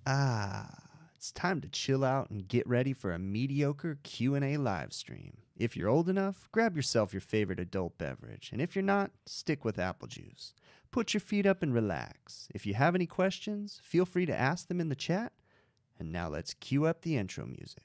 It's time to chill out and get ready for a mediocre Q&A live stream. If you're old enough, grab yourself your favorite adult beverage, and if you're not, stick with apple juice. Put your feet up and relax. If you have any questions, feel free to ask them in the chat. And now let's cue up the intro music.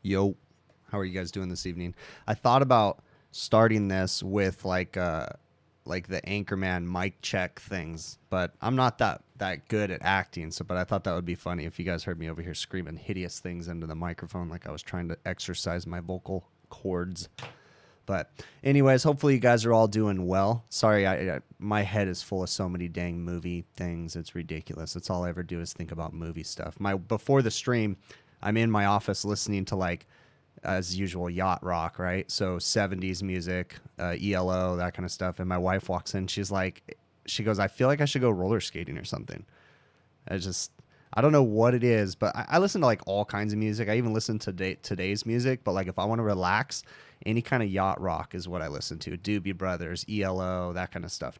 Yo, how are you guys doing this evening? I thought about starting this with like the Anchorman mic check things, but I'm not that good at acting. But I thought that would be funny if you guys heard me over here screaming hideous things into the microphone, like I was trying to exercise my vocal cords. But anyways, hopefully you guys are all doing well. Sorry, my head is full of so many dang movie things. It's ridiculous. It's all I ever do is think about movie stuff. Before the stream, I'm in my office listening to, like, as usual, yacht rock, right? So 70s music, ELO, that kind of stuff. And my wife walks in. She goes, I feel like I should go roller skating or something. I don't know what it is, but I listen to, like, all kinds of music. I even listen to today's music. But, like, if I want to relax, any kind of yacht rock is what I listen to. Doobie Brothers, ELO, that kind of stuff.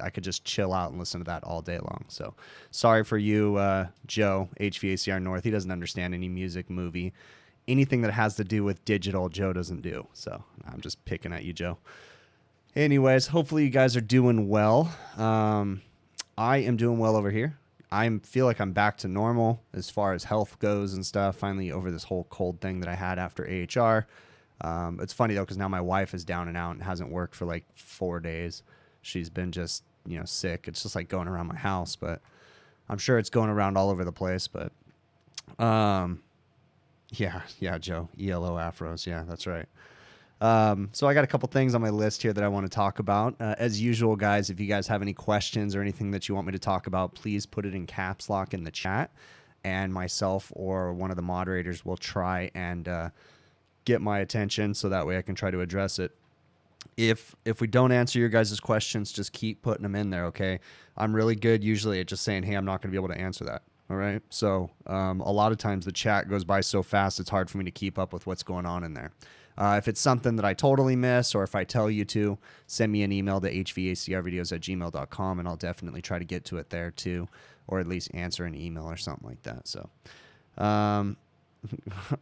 I could just chill out and listen to that all day long. So sorry for you, Joe, HVACR North. He doesn't understand any music, movie. Anything that has to do with digital, Joe doesn't do. So I'm just picking at you, Joe. Anyways, hopefully you guys are doing well. I am doing well over here. I feel like I'm back to normal as far as health goes and stuff. Finally over this whole cold thing that I had after AHR. It's funny, though, because now my wife is down and out and hasn't worked for like 4 days. She's been just, sick. It's just like going around my house, but I'm sure it's going around all over the place. But yeah, Joe, ELO afros. Yeah, that's right. So I got a couple things on my list here that I want to talk about. As usual, guys, if you guys have any questions or anything that you want me to talk about, please put it in caps lock in the chat, and myself or one of the moderators will try and get my attention so that way I can try to address it. If we don't answer your guys' questions, just keep putting them in there, okay? I'm really good usually at just saying, hey, I'm not going to be able to answer that, all right? So a lot of times the chat goes by so fast, it's hard for me to keep up with what's going on in there. If it's something that I totally miss, or if I tell you to, send me an email to hvacrvideos@gmail.com, and I'll definitely try to get to it there too, or at least answer an email or something like that. So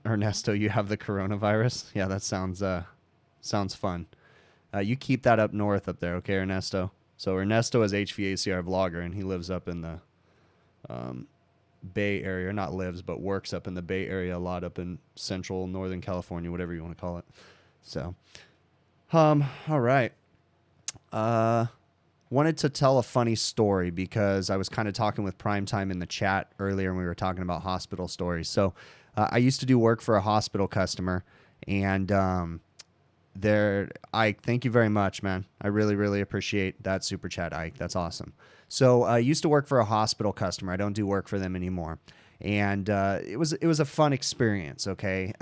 Ernesto, you have the coronavirus? Yeah, that sounds fun. You keep that up north up there, okay, Ernesto? So Ernesto is HVACR vlogger, and he lives up in the Bay Area, not lives, but works up in the Bay Area a lot, up in central Northern California, whatever you want to call it. So, all right. Wanted to tell a funny story because I was kind of talking with Primetime in the chat earlier and we were talking about hospital stories. So, I used to do work for a hospital customer, and Ike, thank you very much, man. I really, really appreciate that super chat, Ike. That's awesome. So I used to work for a hospital customer. I don't do work for them anymore, and it was a fun experience. Okay,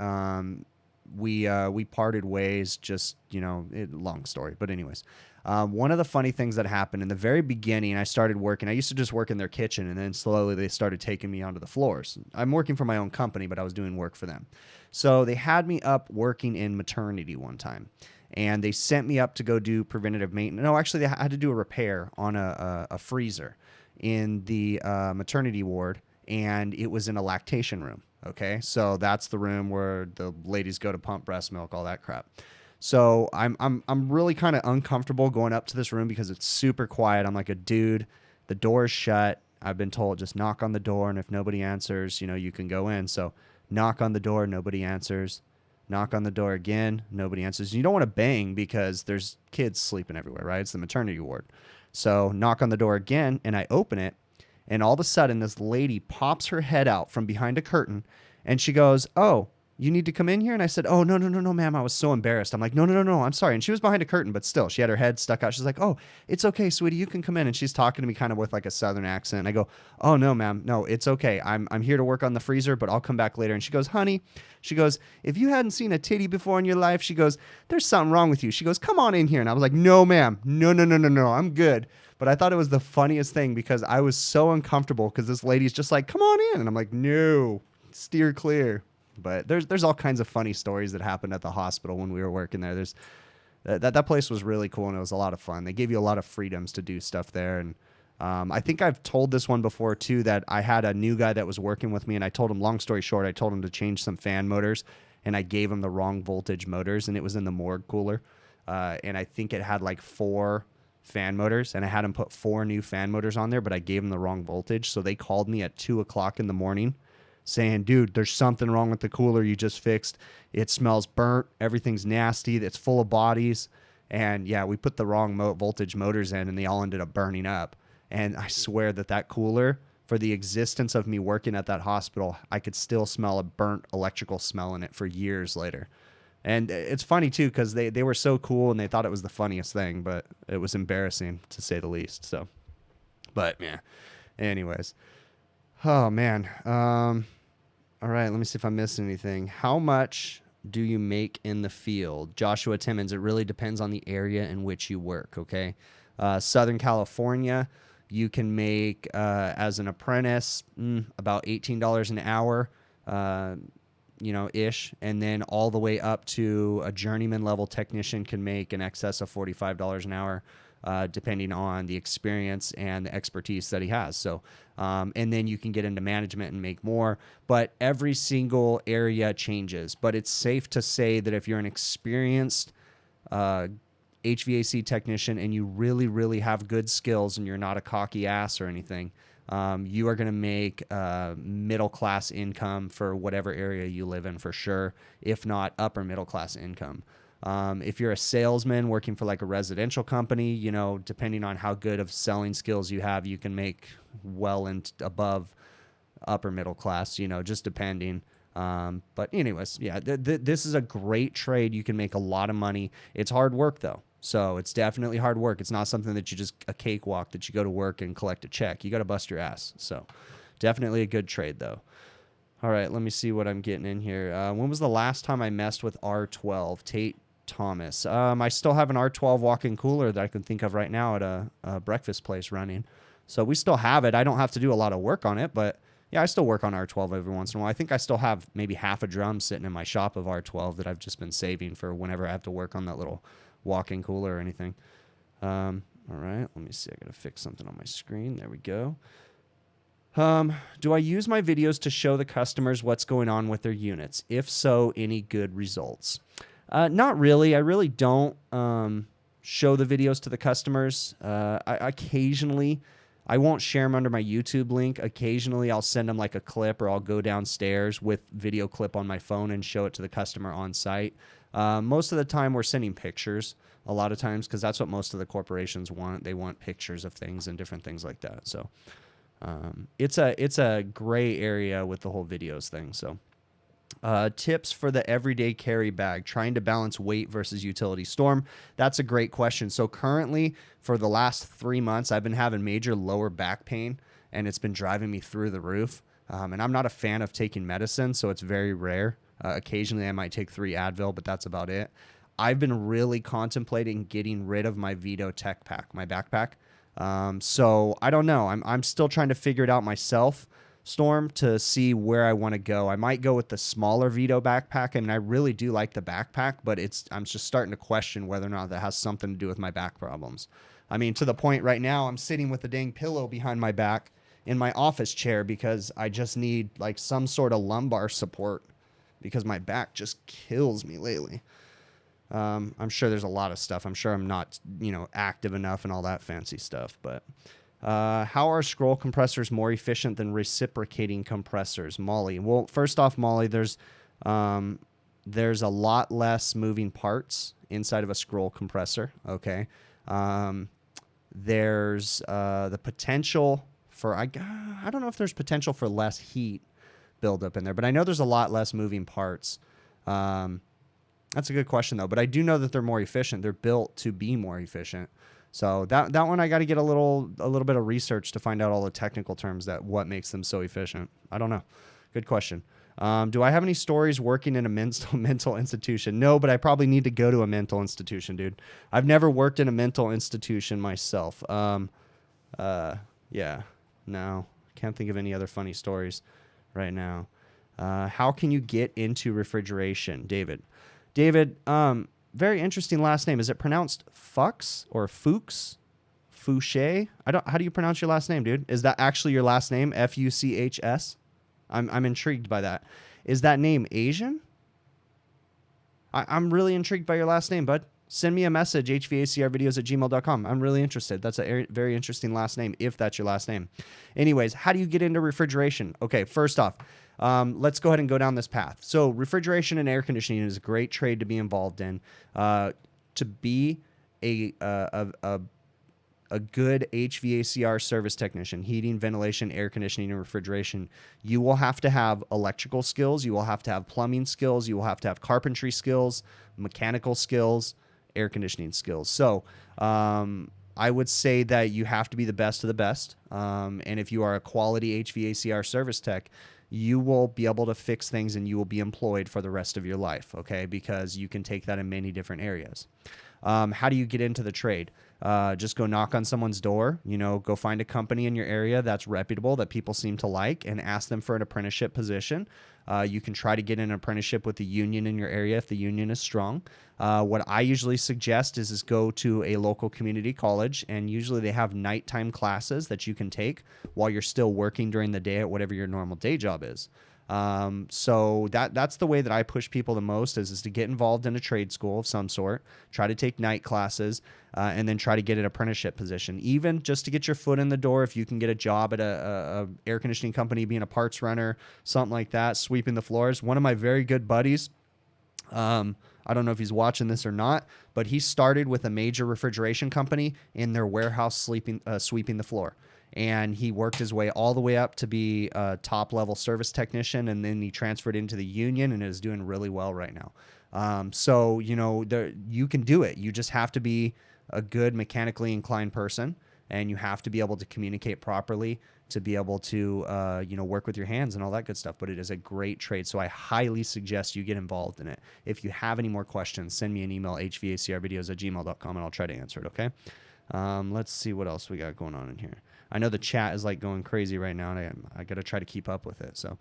we parted ways. Just long story, but anyways. One of the funny things that happened in the very beginning, I started working. I used to just work in their kitchen, and then slowly they started taking me onto the floors. I'm working for my own company, but I was doing work for them. So they had me up working in maternity one time, and they sent me up to go do preventative maintenance. No, actually, they had to do a repair on a freezer in the maternity ward, and it was in a lactation room. Okay, so that's the room where the ladies go to pump breast milk, all that crap. So I'm really kind of uncomfortable going up to this room because it's super quiet. I'm like a dude. The door's shut. I've been told just knock on the door, and if nobody answers, you can go in. So knock on the door, nobody answers. Knock on the door again, nobody answers. You don't want to bang because there's kids sleeping everywhere, right? It's the maternity ward. So knock on the door again, and I open it, and all of a sudden this lady pops her head out from behind a curtain, and she goes, "Oh, you need to come in here?" And I said, "Oh, no, no, no, no, ma'am." I was so embarrassed. I'm like, "No, no, no, no, I'm sorry." And she was behind a curtain, but still, she had her head stuck out. She's like, "Oh, it's okay, sweetie, you can come in." And she's talking to me kind of with like a southern accent. And I go, "Oh, no, ma'am, no, it's okay. I'm here to work on the freezer, but I'll come back later." And she goes, "Honey," she goes, "if you hadn't seen a titty before in your life," she goes, "there's something wrong with you." She goes, "Come on in here." And I was like, "No, ma'am, no, no, no, no, no, I'm good." But I thought it was the funniest thing because I was so uncomfortable because this lady's just like, "Come on in." And I'm like, "No, steer clear." But there's all kinds of funny stories that happened at the hospital when we were working there. There's that place was really cool, and it was a lot of fun. They gave you a lot of freedoms to do stuff there. And I think I've told this one before too, that I had a new guy that was working with me, and I told him, long story short, I told him to change some fan motors, and I gave him the wrong voltage motors, and it was in the morgue cooler. And I think it had like 4 fan motors, and I had him put 4 new fan motors on there, but I gave him the wrong voltage. So they called me at 2:00 in the morning saying, "Dude, there's something wrong with the cooler you just fixed. It smells burnt. Everything's nasty. It's full of bodies." And yeah, we put the wrong voltage motors in, and they all ended up burning up. And I swear that cooler, for the existence of me working at that hospital, I could still smell a burnt electrical smell in it for years later. And it's funny too, because they were so cool and they thought it was the funniest thing, but it was embarrassing to say the least. So, but yeah, anyways. Oh man. All right, let me see if I missed anything. How much do you make in the field? Joshua Timmons, it really depends on the area in which you work, okay? Southern California, you can make, as an apprentice, about $18 an hour, ish. And then all the way up to a journeyman level technician can make in excess of $45 an hour. Depending on the experience and the expertise that he has. So, and then you can get into management and make more, but every single area changes. But it's safe to say that if you're an experienced HVAC technician and you really, really have good skills and you're not a cocky ass or anything, you are going to make middle class income for whatever area you live in for sure, if not upper middle class income. If you're a salesman working for like a residential company, depending on how good of selling skills you have, you can make well and above upper middle class, just depending. But anyways, yeah, this is a great trade. You can make a lot of money. It's hard work though. So it's definitely hard work. It's not something that you just a cakewalk that you go to work and collect a check. You got to bust your ass. So definitely a good trade though. All right, let me see what I'm getting in here. When was the last time I messed with R12? Tate Thomas. I still have an R12 walk-in cooler that I can think of right now at a breakfast place running. So we still have it. I don't have to do a lot of work on it, but yeah, I still work on R12 every once in a while. I think I still have maybe half a drum sitting in my shop of R12 that I've just been saving for whenever I have to work on that little walk-in cooler or anything. All right, let me see. I got to fix something on my screen. There we go. Do I use my videos to show the customers what's going on with their units? If so, any good results? Not really. I really don't show the videos to the customers. I occasionally I won't share them under my YouTube link. Occasionally, I'll send them like a clip, or I'll go downstairs with video clip on my phone and show it to the customer on site. Most of the time, we're sending pictures a lot of times, because that's what most of the corporations want. They want pictures of things and different things like that. So it's a gray area with the whole videos thing. So tips for the everyday carry bag, trying to balance weight versus utility. Storm, that's a great question. So currently, for the last 3 months, I've been having major lower back pain, and it's been driving me through the roof. And I'm not a fan of taking medicine, so it's very rare. Occasionally, I might take 3 Advil, but that's about it. I've been really contemplating getting rid of my Vito Tech Pack, my backpack. So I don't know. I'm still trying to figure it out myself, Storm, to see where I want to go. I might go with the smaller Vito backpack, and I really do like the backpack, but I'm just starting to question whether or not that has something to do with my back problems. I mean, to the point right now, I'm sitting with a dang pillow behind my back in my office chair because I just need like some sort of lumbar support because my back just kills me lately. I'm sure there's a lot of stuff. I'm sure I'm not, active enough and all that fancy stuff, but how are scroll compressors more efficient than reciprocating compressors? Molly. Well, first off, Molly, there's a lot less moving parts inside of a scroll compressor. Okay. There's the potential for, I don't know if there's potential for less heat buildup in there, but I know there's a lot less moving parts. That's a good question though, but I do know that they're more efficient. They're built to be more efficient. So that one I got to get a little bit of research to find out all the technical terms that what makes them so efficient. I don't know. Good question. Do I have any stories working in a mental institution? No, but I probably need to go to a mental institution, dude. I've never worked in a mental institution myself. Yeah, no, can't think of any other funny stories right now. How can you get into refrigeration, David? David, very interesting last name. Is it pronounced Fux or Fuchs? Fouché? How do you pronounce your last name, dude? Is that actually your last name? Fuchs? I'm intrigued by that. Is that name Asian? I'm really intrigued by your last name, bud. Send me a message, hvacrvideos@gmail.com. I'm really interested. That's a very interesting last name, if that's your last name. Anyways, how do you get into refrigeration? Okay, first off, let's go ahead and go down this path. So refrigeration and air conditioning is a great trade to be involved in. To be a good HVACR service technician, heating, ventilation, air conditioning, and refrigeration, you will have to have electrical skills. You will have to have plumbing skills. You will have to have carpentry skills, mechanical skills, air conditioning skills. So I would say that you have to be the best of the best. And if you are a quality HVACR service tech, you will be able to fix things and you will be employed for the rest of your life, okay? Because you can take that in many different areas. How do you get into the trade? Just go knock on someone's door, go find a company in your area that's reputable, that people seem to like, and ask them for an apprenticeship position. You can try to get an apprenticeship with the union in your area if the union is strong. What I usually suggest is go to a local community college, and usually they have nighttime classes that you can take while you're still working during the day at whatever your normal day job is. So that's the way that I push people the most is to get involved in a trade school of some sort, try to take night classes, and then try to get an apprenticeship position, even just to get your foot in the door. If you can get a job at a air conditioning company, being a parts runner, something like that, sweeping the floors. One of my very good buddies, I don't know if he's watching this or not, but he started with a major refrigeration company in their warehouse sweeping the floor. And he worked his way all the way up to be a top-level service technician, and then he transferred into the union and is doing really well right now. So, you can do it. You just have to be a good mechanically inclined person, and you have to be able to communicate properly to be able to, work with your hands and all that good stuff. But it is a great trade, so I highly suggest you get involved in it. If you have any more questions, send me an email, hvacrvideos@gmail.com, and I'll try to answer it, okay? Let's see what else we got going on in here. I know the chat is like going crazy right now, and I got to try to keep up with it. So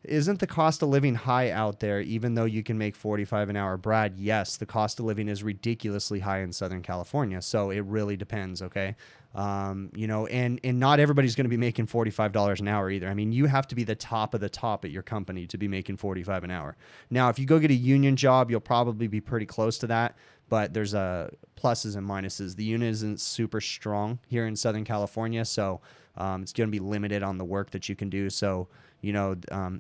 Isn't the cost of living high out there, even though you can make 45 an hour? Brad, yes, the cost of living is ridiculously high in Southern California. So it really depends. Okay. You know, and not everybody's going to be making $45 an hour either. I mean, you have to be the top of the top at your company to be making 45 an hour. Now, if you go get a union job, you'll probably be pretty close to that, but there's pluses and minuses. The union isn't super strong here in Southern California. So, it's going to be limited on the work that you can do. So, you know,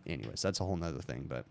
anyways, that's a whole nother thing, but,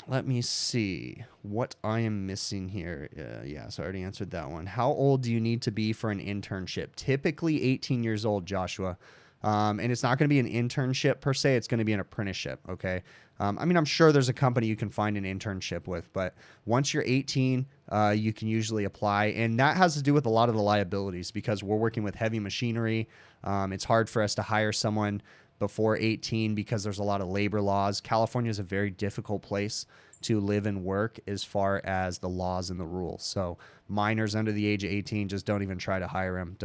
let me see what I am missing here. Yeah, so I already answered that one. How old do you need to be for an internship? Typically 18 years old, Joshua. And it's not going to be an internship per se. It's going to be an apprenticeship. Okay. I mean, I'm sure there's a company you can find an internship with, but once you're 18, you can usually apply. And that has to do with a lot of the liabilities because we're working with heavy machinery. It's hard for us to hire someone before 18 because there's a lot of labor laws. California is a very difficult place to live and work as far as the laws and the rules. So minors under the age of 18, just don't even try to hire them.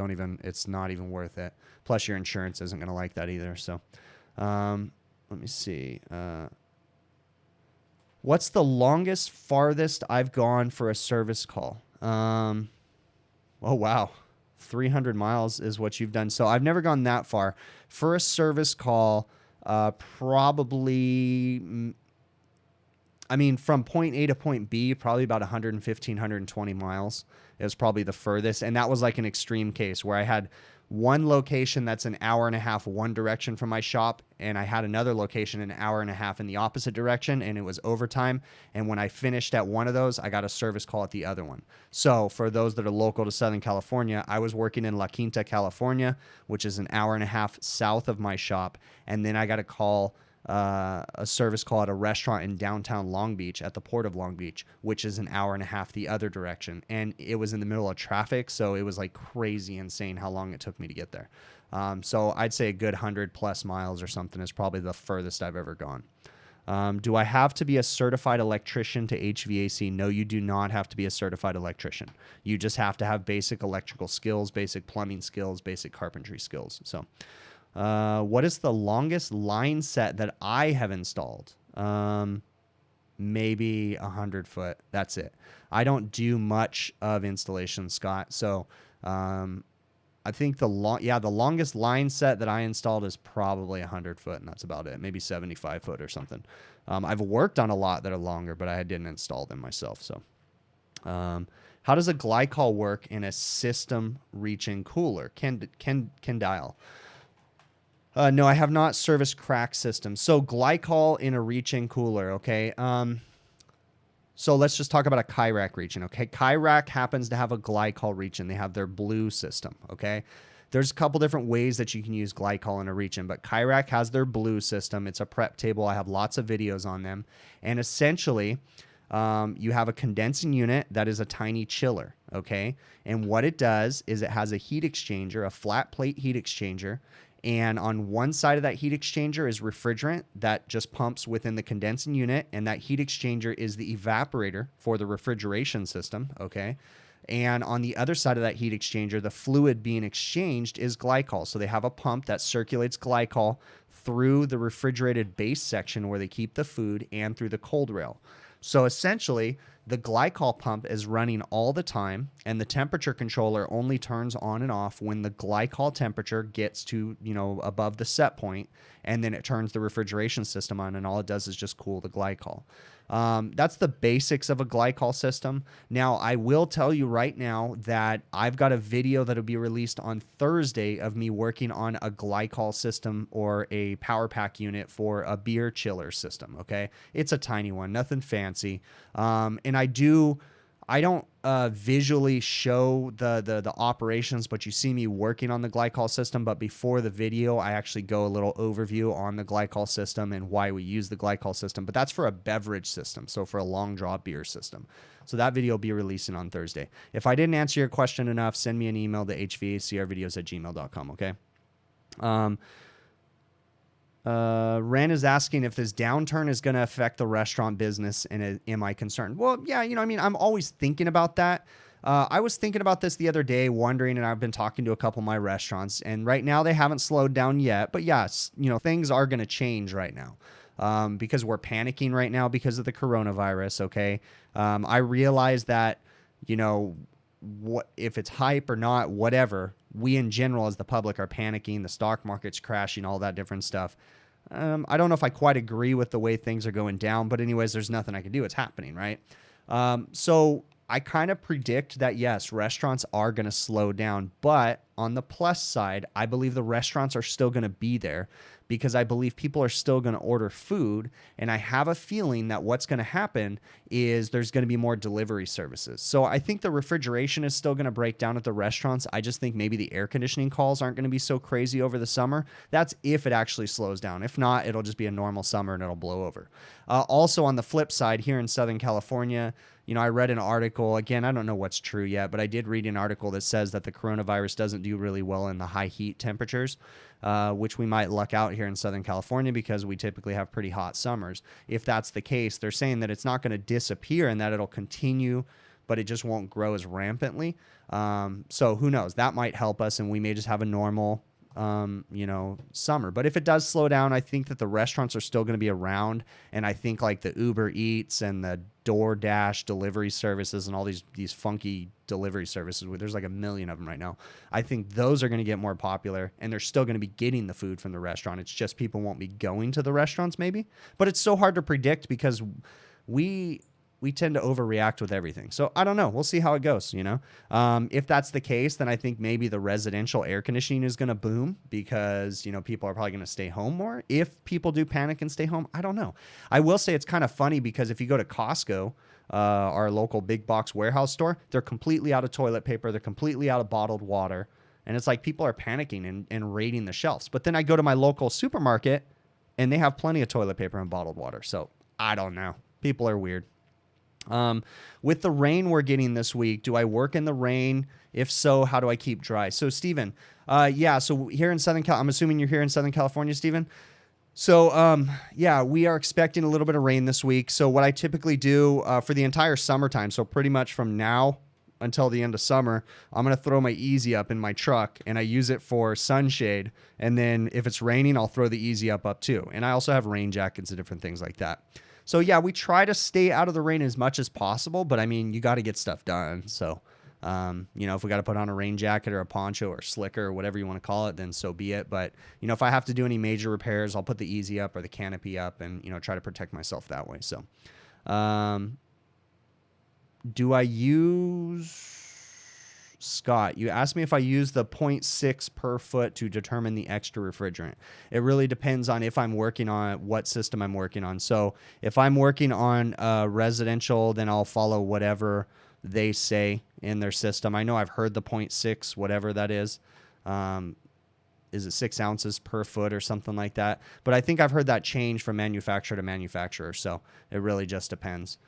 It's not even worth it. Plus your insurance isn't going to like that either. So, let me see. What's the longest, farthest I've gone for a service call? Oh, wow. 300 miles is what you've done. So I've never gone that far. For a service call, probably, I mean, from point A to point B, probably about 115, 120 miles is probably the furthest. And that was like an extreme case where I had one location that's an hour and a half one direction from my shop, and I had another location an hour and a half in the opposite direction, and it was overtime. And when I finished at one of those, I got a service call at the other one. So for those that are local to Southern California, I was working in La Quinta, California, which is an hour and a half south of my shop, and then I got a call, a service call at a restaurant in downtown Long Beach at the Port of Long Beach, which is an hour and a half the other direction. And it was in the middle of traffic, so it was like crazy insane how long it took me to get there. So I'd say a good 100+ miles or something is probably the furthest I've ever gone. Do I have to be a certified electrician to HVAC? No, you do not have to be a certified electrician. You just have to have basic electrical skills, basic plumbing skills, basic carpentry skills. So what is the longest line set that I have installed? Maybe 100 foot. That's it. I don't do much of installation, Scott. So, I think the longest line set that I installed is probably 100 foot, and that's about it. Maybe 75 foot or something. I've worked on a lot that are longer, but I didn't install them myself. So, how does a glycol work in a system reaching cooler? Can dial. No, I have not serviced crack systems. So glycol in a reach-in cooler, okay? So let's just talk about a Hvacr reach-in, okay? Hvacr happens to have a glycol reach-in. They have their blue system, okay? There's a couple different ways that you can use glycol in a reach-in, but Hvacr has their blue system. It's a prep table. I have lots of videos on them. And essentially, you have a condensing unit that is a tiny chiller, okay? And what it does is it has a heat exchanger, a flat plate heat exchanger, and on one side of that heat exchanger is refrigerant that just pumps within the condensing unit, and that heat exchanger is the evaporator for the refrigeration system, okay? And on the other side of that heat exchanger, the fluid being exchanged is glycol. So they have a pump that circulates glycol through the refrigerated base section where they keep the food and through the cold rail. So essentially, the glycol pump is running all the time, and the temperature controller only turns on and off when the glycol temperature gets to, above the set point, and then it turns the refrigeration system on, and all it does is just cool the glycol. That's the basics of a glycol system. Now, I will tell you right now that I've got a video that'll be released on Thursday of me working on a glycol system or a power pack unit for a beer chiller system, okay? It's a tiny one, nothing fancy. And I don't visually show the operations, but you see me working on the glycol system. But before the video, I actually go a little overview on the glycol system and why we use the glycol system. But that's for a beverage system, so for a long draw beer system. So that video will be releasing on Thursday. If I didn't answer your question enough, send me an email to hvacrvideos@gmail.com, okay? Ren is asking if this downturn is going to affect the restaurant business, and am I concerned? Well, yeah, I'm always thinking about that. I was thinking about this the other day, wondering, and I've been talking to a couple of my restaurants, and right now they haven't slowed down yet. But yes, things are going to change right now. Because we're panicking right now because of the coronavirus. Okay. I realize that, what if it's hype or not, whatever, we in general as the public are panicking, the stock market's crashing, all that different stuff. I don't know if I quite agree with the way things are going down, but anyways, there's nothing I can do. It's happening, right? So I kind of predict that, yes, restaurants are going to slow down, but on the plus side, I believe the restaurants are still going to be there because I believe people are still going to order food. And I have a feeling that what's going to happen is there's going to be more delivery services. So I think the refrigeration is still going to break down at the restaurants. I just think maybe the air conditioning calls aren't going to be so crazy over the summer. That's if it actually slows down. If not, it'll just be a normal summer and it'll blow over. Also on the flip side, here in Southern California, I read an article, again, I don't know what's true yet, but I did read an article that says that the coronavirus doesn't do really well in the high heat temperatures, which we might luck out here in Southern California because we typically have pretty hot summers. If that's the case, they're saying that it's not going to disappear and that it'll continue, but it just won't grow as rampantly. So who knows? That might help us and we may just have a normal summer. But if it does slow down, I think that the restaurants are still going to be around. And I think like the Uber Eats and the DoorDash delivery services and all these funky delivery services, where there's like a million of them right now. I think those are going to get more popular and they're still going to be getting the food from the restaurant. It's just people won't be going to the restaurants maybe, but it's so hard to predict because we tend to overreact with everything. So I don't know. We'll see how it goes, If that's the case, then I think maybe the residential air conditioning is going to boom because, people are probably going to stay home more. If people do panic and stay home, I don't know. I will say it's kind of funny because if you go to Costco, our local big box warehouse store, they're completely out of toilet paper. They're completely out of bottled water. And it's like people are panicking and raiding the shelves. But then I go to my local supermarket and they have plenty of toilet paper and bottled water. So I don't know. People are weird. With the rain we're getting this week, do I work in the rain? If so, how do I keep dry? So, Steven, so here in I'm assuming you're here in Southern California, Steven. So, we are expecting a little bit of rain this week. So what I typically do for the entire summertime, so pretty much from now until the end of summer, I'm going to throw my Easy Up in my truck and I use it for sunshade. And then if it's raining, I'll throw the Easy Up too. And I also have rain jackets and different things like that. So yeah, we try to stay out of the rain as much as possible, but I mean, you got to get stuff done. So, if we got to put on a rain jacket or a poncho or slicker or whatever you want to call it, then so be it. But, if I have to do any major repairs, I'll put the Easy Up or the canopy up and, try to protect myself that way. So, do I use... Scott, you asked me if I use the 0.6 per foot to determine the extra refrigerant. It really depends on if I'm working on what system I'm working on. So if I'm working on residential, then I'll follow whatever they say in their system. I know I've heard the 0.6, whatever that is. Is it 6 ounces per foot or something like that? But I think I've heard that change from manufacturer to manufacturer. So it really just depends.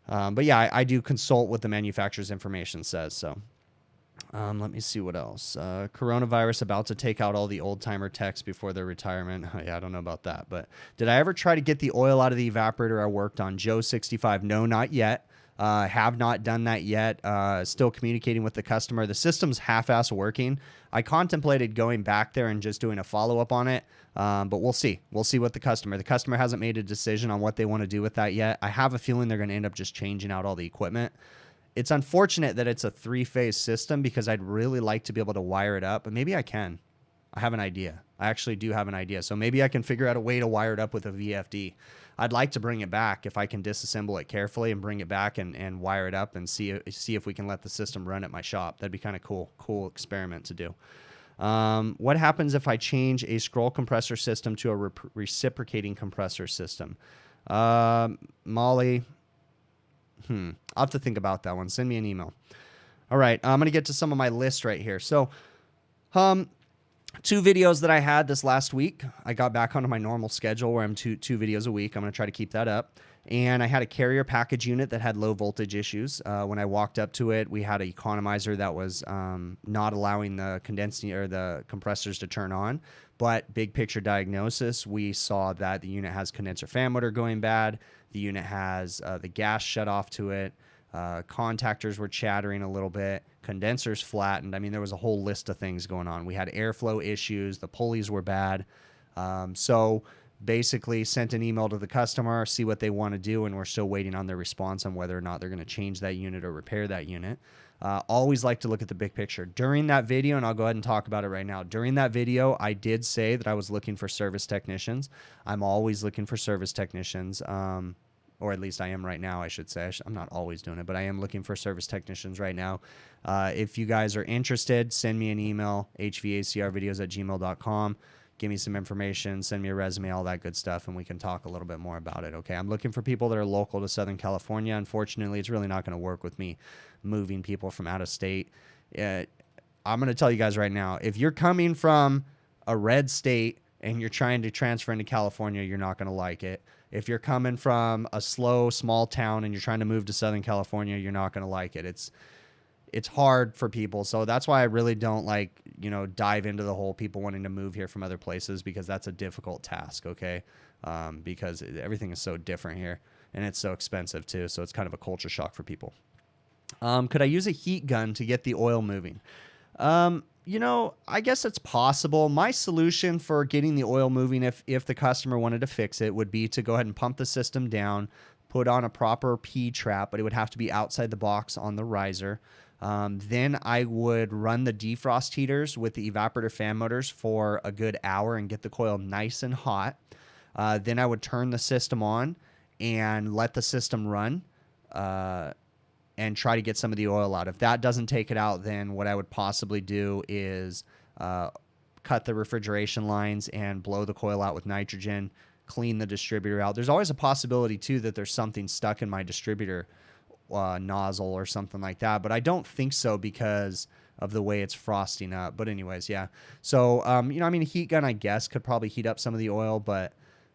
But yeah, I do consult what the manufacturer's information says. So. Let me see what else. Coronavirus about to take out all the old-timer techs before their retirement. Yeah, I don't know about that. But did I ever try to get the oil out of the evaporator I worked on? Joe65. No, not yet. Have not done that yet. Still communicating with the customer. The system's half-ass working. I contemplated going back there and just doing a follow-up on it. But we'll see. We'll see what the customer hasn't made a decision on what they want to do with that yet. I have a feeling they're going to end up just changing out all the equipment. It's unfortunate that it's a 3-phase system because I'd really like to be able to wire it up, but maybe I can. I have an idea. I actually do have an idea. So maybe I can figure out a way to wire it up with a VFD. I'd like to bring it back if I can disassemble it carefully and bring it back and wire it up and see if we can let the system run at my shop. That'd be kind of cool experiment to do. What happens if I change a scroll compressor system to a reciprocating compressor system? Molly... I'll have to think about that one. Send me an email. All right. I'm going to get to some of my list right here. So, 2 videos that I had this last week. I got back onto my normal schedule where I'm two videos a week. I'm going to try to keep that up. And I had a carrier package unit that had low voltage issues. When I walked up to it, we had an economizer that was not allowing the condensing or the compressors to turn on. But big picture diagnosis, we saw that the unit has condenser fan motor going bad. The unit has the gas shut off to it. Contactors were chattering a little bit. Condensers flattened. I mean, there was a whole list of things going on. We had airflow issues. The pulleys were bad. So basically sent an email to the customer, see what they want to do, and we're still waiting on their response on whether or not they're going to change that unit or repair that unit. Always like to look at the big picture. During that video, and I'll go ahead and talk about it right now. During that video, I did say that I was looking for service technicians. I'm always looking for service technicians. Or at least I am right now, I should say. I'm not always doing it, but I am looking for service technicians right now. If you guys are interested, send me an email, hvacrvideos@gmail.com. Give me some information, send me a resume, all that good stuff, and we can talk a little bit more about it, okay? I'm looking for people that are local to Southern California. Unfortunately, it's really not going to work with me moving people from out of state. I'm going to tell you guys right now, if you're coming from a red state and you're trying to transfer into California, you're not going to like it. If you're coming from a slow, small town and you're trying to move to Southern California, you're not going to like it. It's hard for people. So that's why I really don't dive into the whole people wanting to move here from other places, because that's a difficult task, okay? Because everything is so different here and it's so expensive too. So it's kind of a culture shock for people. Could I use a heat gun to get the oil moving? I guess it's possible. My solution for getting the oil moving, if the customer wanted to fix it, would be to go ahead and pump the system down, put on a proper P trap, but it would have to be outside the box on the riser. Then I would run the defrost heaters with the evaporator fan motors for a good hour and get the coil nice and hot. Then I would turn the system on and let the system run. And try to get some of the oil out. If that doesn't take it out, then what I would possibly do is cut the refrigeration lines and blow the coil out with nitrogen, clean the distributor out. There's always a possibility, too, that there's something stuck in my distributor nozzle or something like that, but I don't think so because of the way it's frosting up. But anyways, yeah. So, a heat gun, I guess, could probably heat up some of the oil, but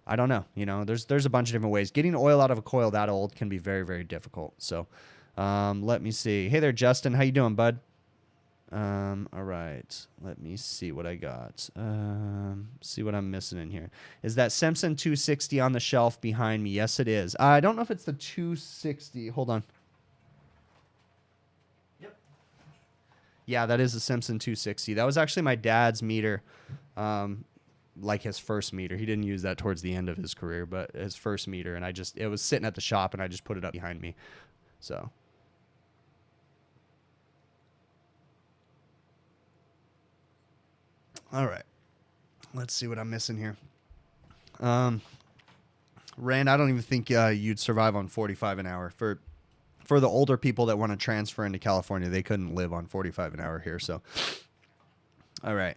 I don't know. There's a bunch of different ways. Getting oil out of a coil that old can be very, very difficult. So, let me see. Hey there, Justin. How you doing, bud? All right. Let me see what I got. See what I'm missing in here. Is that Simpson 260 on the shelf behind me? Yes, it is. I don't know if it's the 260. Hold on. Yep. Yeah, that is a Simpson 260. That was actually my dad's meter. Like his first meter. He didn't use that towards the end of his career, but his first meter. And it was sitting at the shop and I just put it up behind me. So. All right. Let's see what I'm missing here. Rand, I don't even think you'd survive on 45 an hour. For the older people that want to transfer into California, they couldn't live on 45 an hour here. So, all right.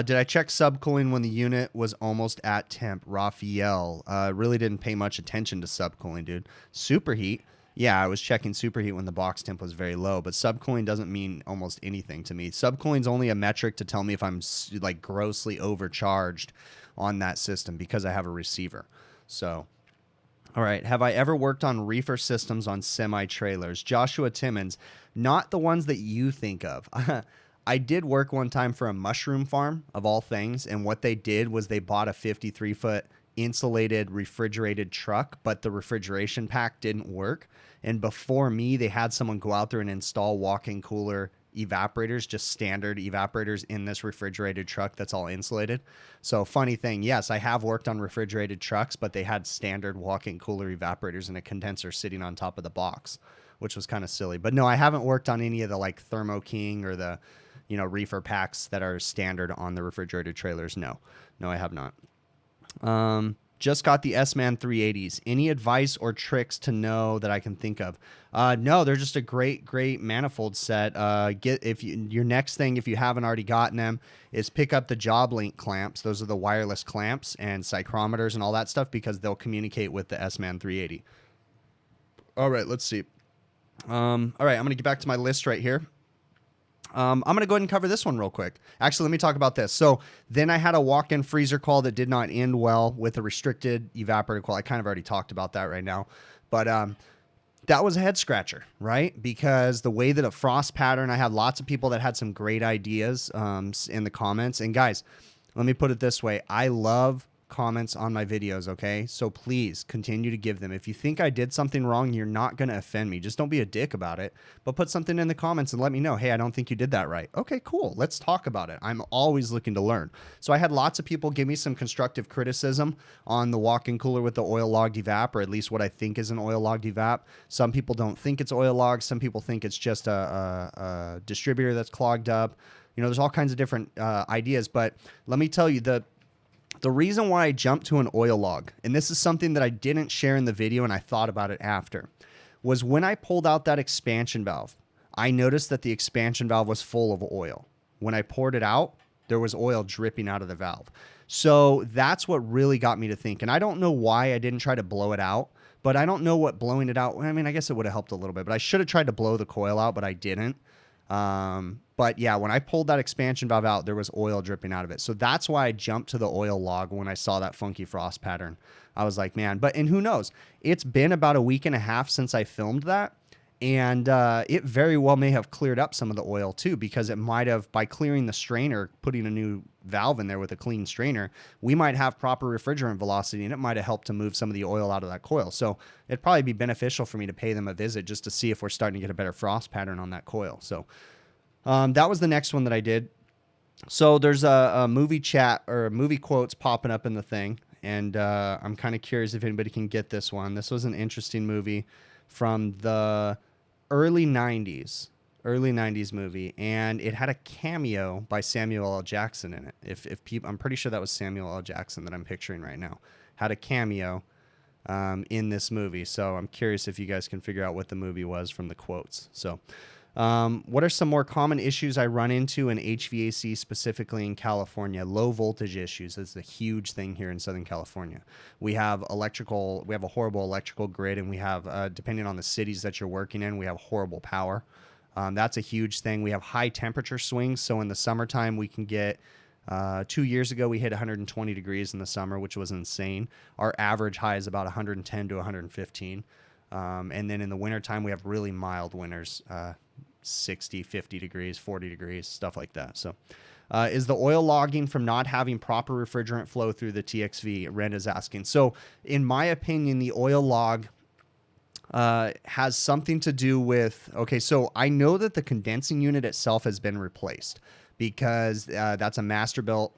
Did I check subcooling when the unit was almost at temp? Raphael, really didn't pay much attention to subcooling, dude. Superheat. Yeah, I was checking superheat when the box temp was very low, but subcooling doesn't mean almost anything to me. Subcooling is only a metric to tell me if I'm like grossly overcharged on that system because I have a receiver. So, all right. Have I ever worked on reefer systems on semi-trailers? Joshua Timmons, not the ones that you think of. I did work one time for a mushroom farm, of all things, and what they did was they bought a 53-foot insulated refrigerated truck, but the refrigeration pack didn't work. And before me, they had someone go out there and install walk-in cooler evaporators, just standard evaporators in this refrigerated truck that's all insulated. So funny thing, yes, I have worked on refrigerated trucks, but they had standard walk-in cooler evaporators and a condenser sitting on top of the box, which was kind of silly. But no, I haven't worked on any of the like Thermo King or the, reefer packs that are standard on the refrigerated trailers. No, I have not. Just got the S-Man 380s. Any advice or tricks to know that I can think of? No, they're just a great manifold set. Your next thing, if you haven't already gotten them, is pick up the Job Link clamps. Those are the wireless clamps and psychrometers and all that stuff because they'll communicate with the S-Man 380. All right, let's see. All right, I'm going to get back to my list right here. I'm going to go ahead and cover this one real quick. Actually, let me talk about this. So then I had a walk-in freezer call that did not end well with a restricted evaporator coil. I kind of already talked about that right now. But that was a head scratcher, right? Because the way that a frost pattern, I had lots of people that had some great ideas in the comments. And guys, let me put it this way. I love comments on my videos, okay? So please continue to give them. If you think I did something wrong, you're not going to offend me. Just don't be a dick about it, but put something in the comments and let me know, hey, I don't think you did that right. Okay, cool. Let's talk about it. I'm always looking to learn. So I had lots of people give me some constructive criticism on the walk-in cooler with the oil logged evap, or at least what I think is an oil logged evap. Some people don't think it's oil logged. Some people think it's just a distributor that's clogged up. You know, there's all kinds of different ideas, but let me tell you, the reason why I jumped to an oil log, and this is something that I didn't share in the video and I thought about it after, was when I pulled out that expansion valve, I noticed that the expansion valve was full of oil. When I poured it out, there was oil dripping out of the valve. So that's what really got me to think. And I don't know why I didn't try to blow it out, but I don't know what blowing it out, I mean, I guess it would have helped a little bit, but I should have tried to blow the coil out, but I didn't. But yeah, when I pulled that expansion valve out, there was oil dripping out of it. So that's why I jumped to the oil log when I saw that funky frost pattern. I was like, man, and who knows? It's been about a week and a half since I filmed that. And it very well may have cleared up some of the oil too, because it might have, by clearing the strainer, putting a new valve in there with a clean strainer, we might have proper refrigerant velocity, and it might have helped to move some of the oil out of that coil. So it'd probably be beneficial for me to pay them a visit just to see if we're starting to get a better frost pattern on that coil. So that was the next one that I did. So there's a movie chat or movie quotes popping up in the thing. And I'm kind of curious if anybody can get this one. This was an interesting movie from the early 90s movie. And it had a cameo by Samuel L. Jackson in it. If people, I'm pretty sure that was Samuel L. Jackson that I'm picturing right now. Had a cameo in this movie. So I'm curious if you guys can figure out what the movie was from the quotes. So what are some more common issues I run into in HVAC, specifically in California? Low voltage issues. That's a huge thing here in Southern California. We have a horrible electrical grid, and we have, depending on the cities that you're working in, we have horrible power. That's a huge thing. We have high temperature swings. So in the summertime, we can get, 2 years ago, we hit 120 degrees in the summer, which was insane. Our average high is about 110 to 115. And then in the wintertime, we have really mild winters, 60, 50 degrees, 40 degrees, stuff like that. So is the oil logging from not having proper refrigerant flow through the TXV? Ren is asking. So in my opinion, the oil log has something to do with, okay, so I know that the condensing unit itself has been replaced because that's a Masterbuilt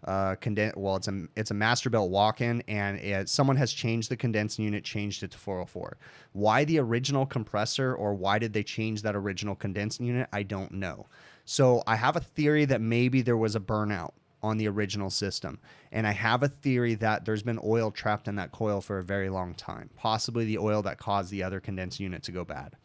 it's a Masterbuilt walk-in, and someone has changed the condensing unit, changed it to 404. Why the original compressor, or why did they change that original condensing unit? I don't know. So I have a theory that maybe there was a burnout on the original system, and I have a theory that there's been oil trapped in that coil for a very long time, possibly the oil that caused the other condensing unit to go bad.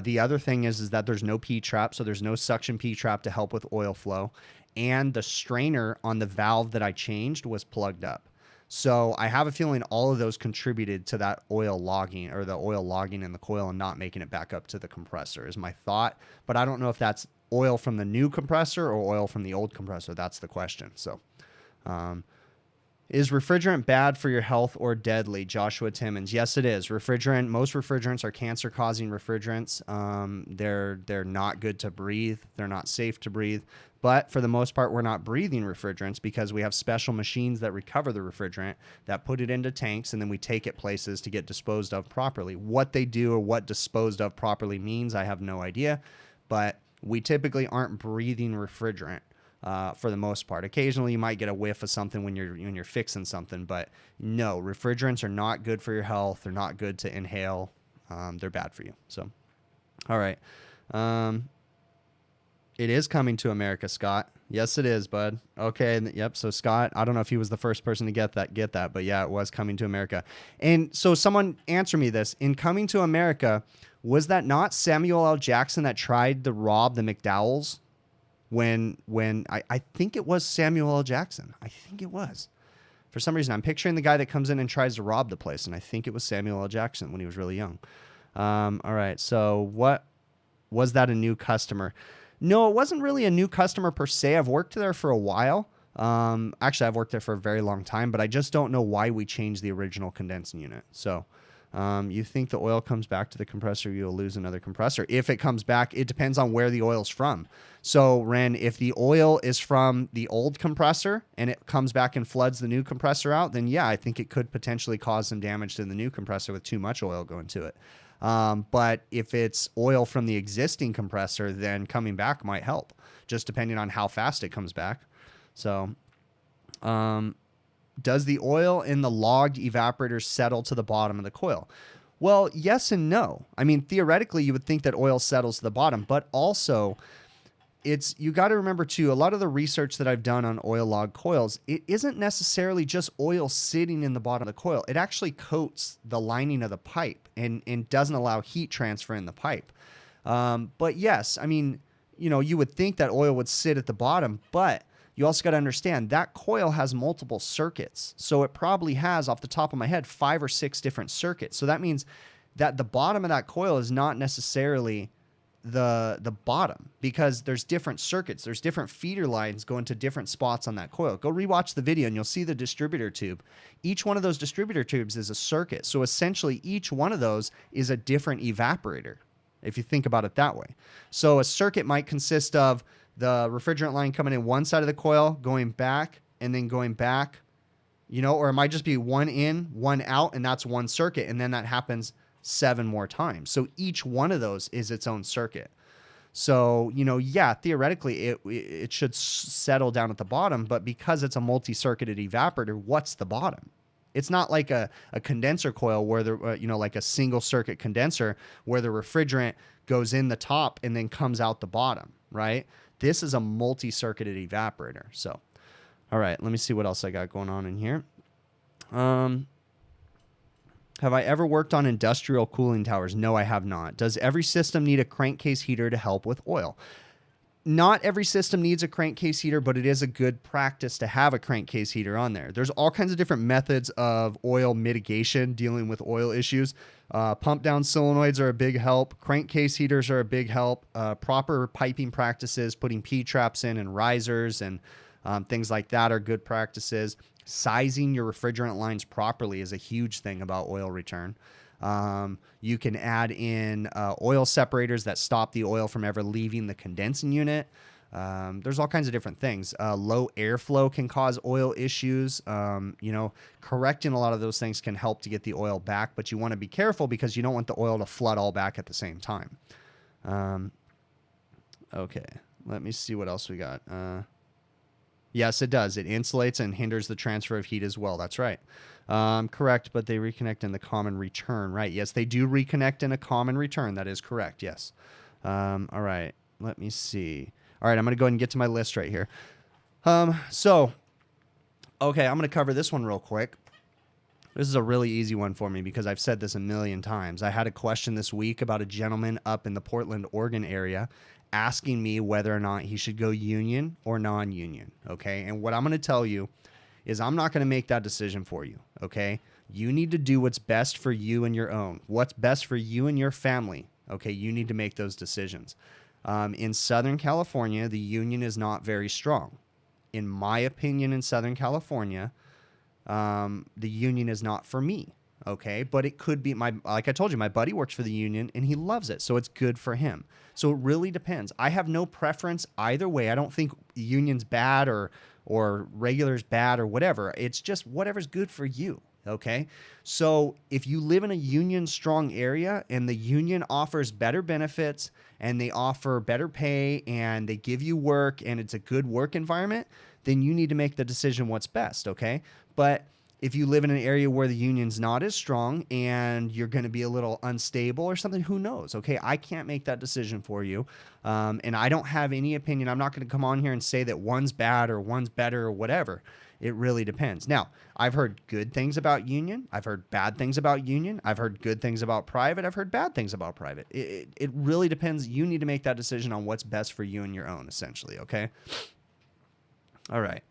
The other thing is that there's no P-trap, so there's no suction P-trap to help with oil flow. And the strainer on the valve that I changed was plugged up. So I have a feeling all of those contributed to that oil logging, or the oil logging in the coil and not making it back up to the compressor is my thought. But I don't know if that's oil from the new compressor or oil from the old compressor. That's the question. So is refrigerant bad for your health or deadly? Joshua Timmons. Yes, it is. Most refrigerants are cancer-causing refrigerants. They're not good to breathe. They're not safe to breathe. But for the most part, we're not breathing refrigerants because we have special machines that recover the refrigerant, that put it into tanks, and then we take it places to get disposed of properly. What they do or what disposed of properly means, I have no idea. But we typically aren't breathing refrigerant. For the most part. Occasionally you might get a whiff of something when you're fixing something, but no, refrigerants are not good for your health. They're not good to inhale. They're bad for you. So, all right. It is coming to America, Scott. Yes, it is, bud. Okay. Yep. So Scott, I don't know if he was the first person to get that, but yeah, it was coming to America. And so someone answer me this. In Coming to America, was that not Samuel L. Jackson that tried to rob the McDowells? When I think it was Samuel L. Jackson. I think it was. For some reason, I'm picturing the guy that comes in and tries to rob the place, and I think it was Samuel L. Jackson when he was really young. All right, so what was that, a new customer? No, it wasn't really a new customer per se. I've worked there for a while. Actually, I've worked there for a very long time, but I just don't know why we changed the original condensing unit. So You think the oil comes back to the compressor, you'll lose another compressor. If it comes back, it depends on where the oil's from. So, Ren, if the oil is from the old compressor and it comes back and floods the new compressor out, then yeah, I think it could potentially cause some damage to the new compressor with too much oil going to it. But if it's oil from the existing compressor, then coming back might help, just depending on how fast it comes back. So, does the oil in the logged evaporator settle to the bottom of the coil? Well, yes and no. I mean, theoretically, you would think that oil settles to the bottom, but also you got to remember too, a lot of the research that I've done on oil log coils, it isn't necessarily just oil sitting in the bottom of the coil. It actually coats the lining of the pipe and doesn't allow heat transfer in the pipe. But yes, I mean, you would think that oil would sit at the bottom, but you also got to understand that coil has multiple circuits. So it probably has, off the top of my head, 5 or 6 different circuits. So that means that the bottom of that coil is not necessarily the bottom, because there's different circuits. There's different feeder lines going to different spots on that coil. Go rewatch the video and you'll see the distributor tube. Each one of those distributor tubes is a circuit. So essentially each one of those is a different evaporator, if you think about it that way. So a circuit might consist of the refrigerant line coming in one side of the coil, going back, and then going back, or it might just be one in, one out, and that's one circuit. And then that happens 7 more times. So each one of those is its own circuit. So, yeah, theoretically it should settle down at the bottom, but because it's a multi-circuited evaporator, what's the bottom? It's not like a condenser coil where like a single circuit condenser where the refrigerant goes in the top and then comes out the bottom, right? This is a multi-circuited evaporator. So, all right, let me see what else I got going on in here. Have I ever worked on industrial cooling towers? No, I have not. Does every system need a crankcase heater to help with oil? Not every system needs a crankcase heater, but it is a good practice to have a crankcase heater on there. There's all kinds of different methods of oil mitigation, dealing with oil issues. Pump down solenoids are a big help. Crankcase heaters are a big help. Proper piping practices, putting P-traps in and risers and things like that are good practices. Sizing your refrigerant lines properly is a huge thing about oil return. You can add in oil separators that stop the oil from ever leaving the condensing unit. There's all kinds of different things. Low airflow can cause oil issues. Correcting a lot of those things can help to get the oil back, but you want to be careful because you don't want the oil to flood all back at the same time. Okay, let me see what else we got. Yes, it does. It insulates and hinders the transfer of heat as well. That's right. Correct, but they reconnect in the common return, right? Yes, they do reconnect in a common return. That is correct, yes. All right, let me see. All right, I'm going to go ahead and get to my list right here. Okay, I'm going to cover this one real quick. This is a really easy one for me because I've said this a million times. I had a question this week about a gentleman up in the Portland, Oregon area asking me whether or not he should go union or non-union, okay? And what I'm going to tell you is I'm not going to make that decision for you, okay? You need to do what's best for you and your own. What's best for you and your family, okay? You need to make those decisions. In Southern California, the union is not very strong. In my opinion, in Southern California, the union is not for me, okay? But it could be like I told you, my buddy works for the union and he loves it, so it's good for him. So it really depends. I have no preference either way. I don't think union's bad or regular's bad or whatever. It's just whatever's good for you, okay? So if you live in a union strong area and the union offers better benefits and they offer better pay and they give you work and it's a good work environment, then you need to make the decision what's best, okay? But if you live in an area where the union's not as strong and you're going to be a little unstable or something, who knows? Okay, I can't make that decision for you. And I don't have any opinion. I'm not going to come on here and say that one's bad or one's better or whatever. It really depends. Now, I've heard good things about union. I've heard bad things about union. I've heard good things about private. I've heard bad things about private. It really depends. You need to make that decision on what's best for you and your own, essentially, okay? All right.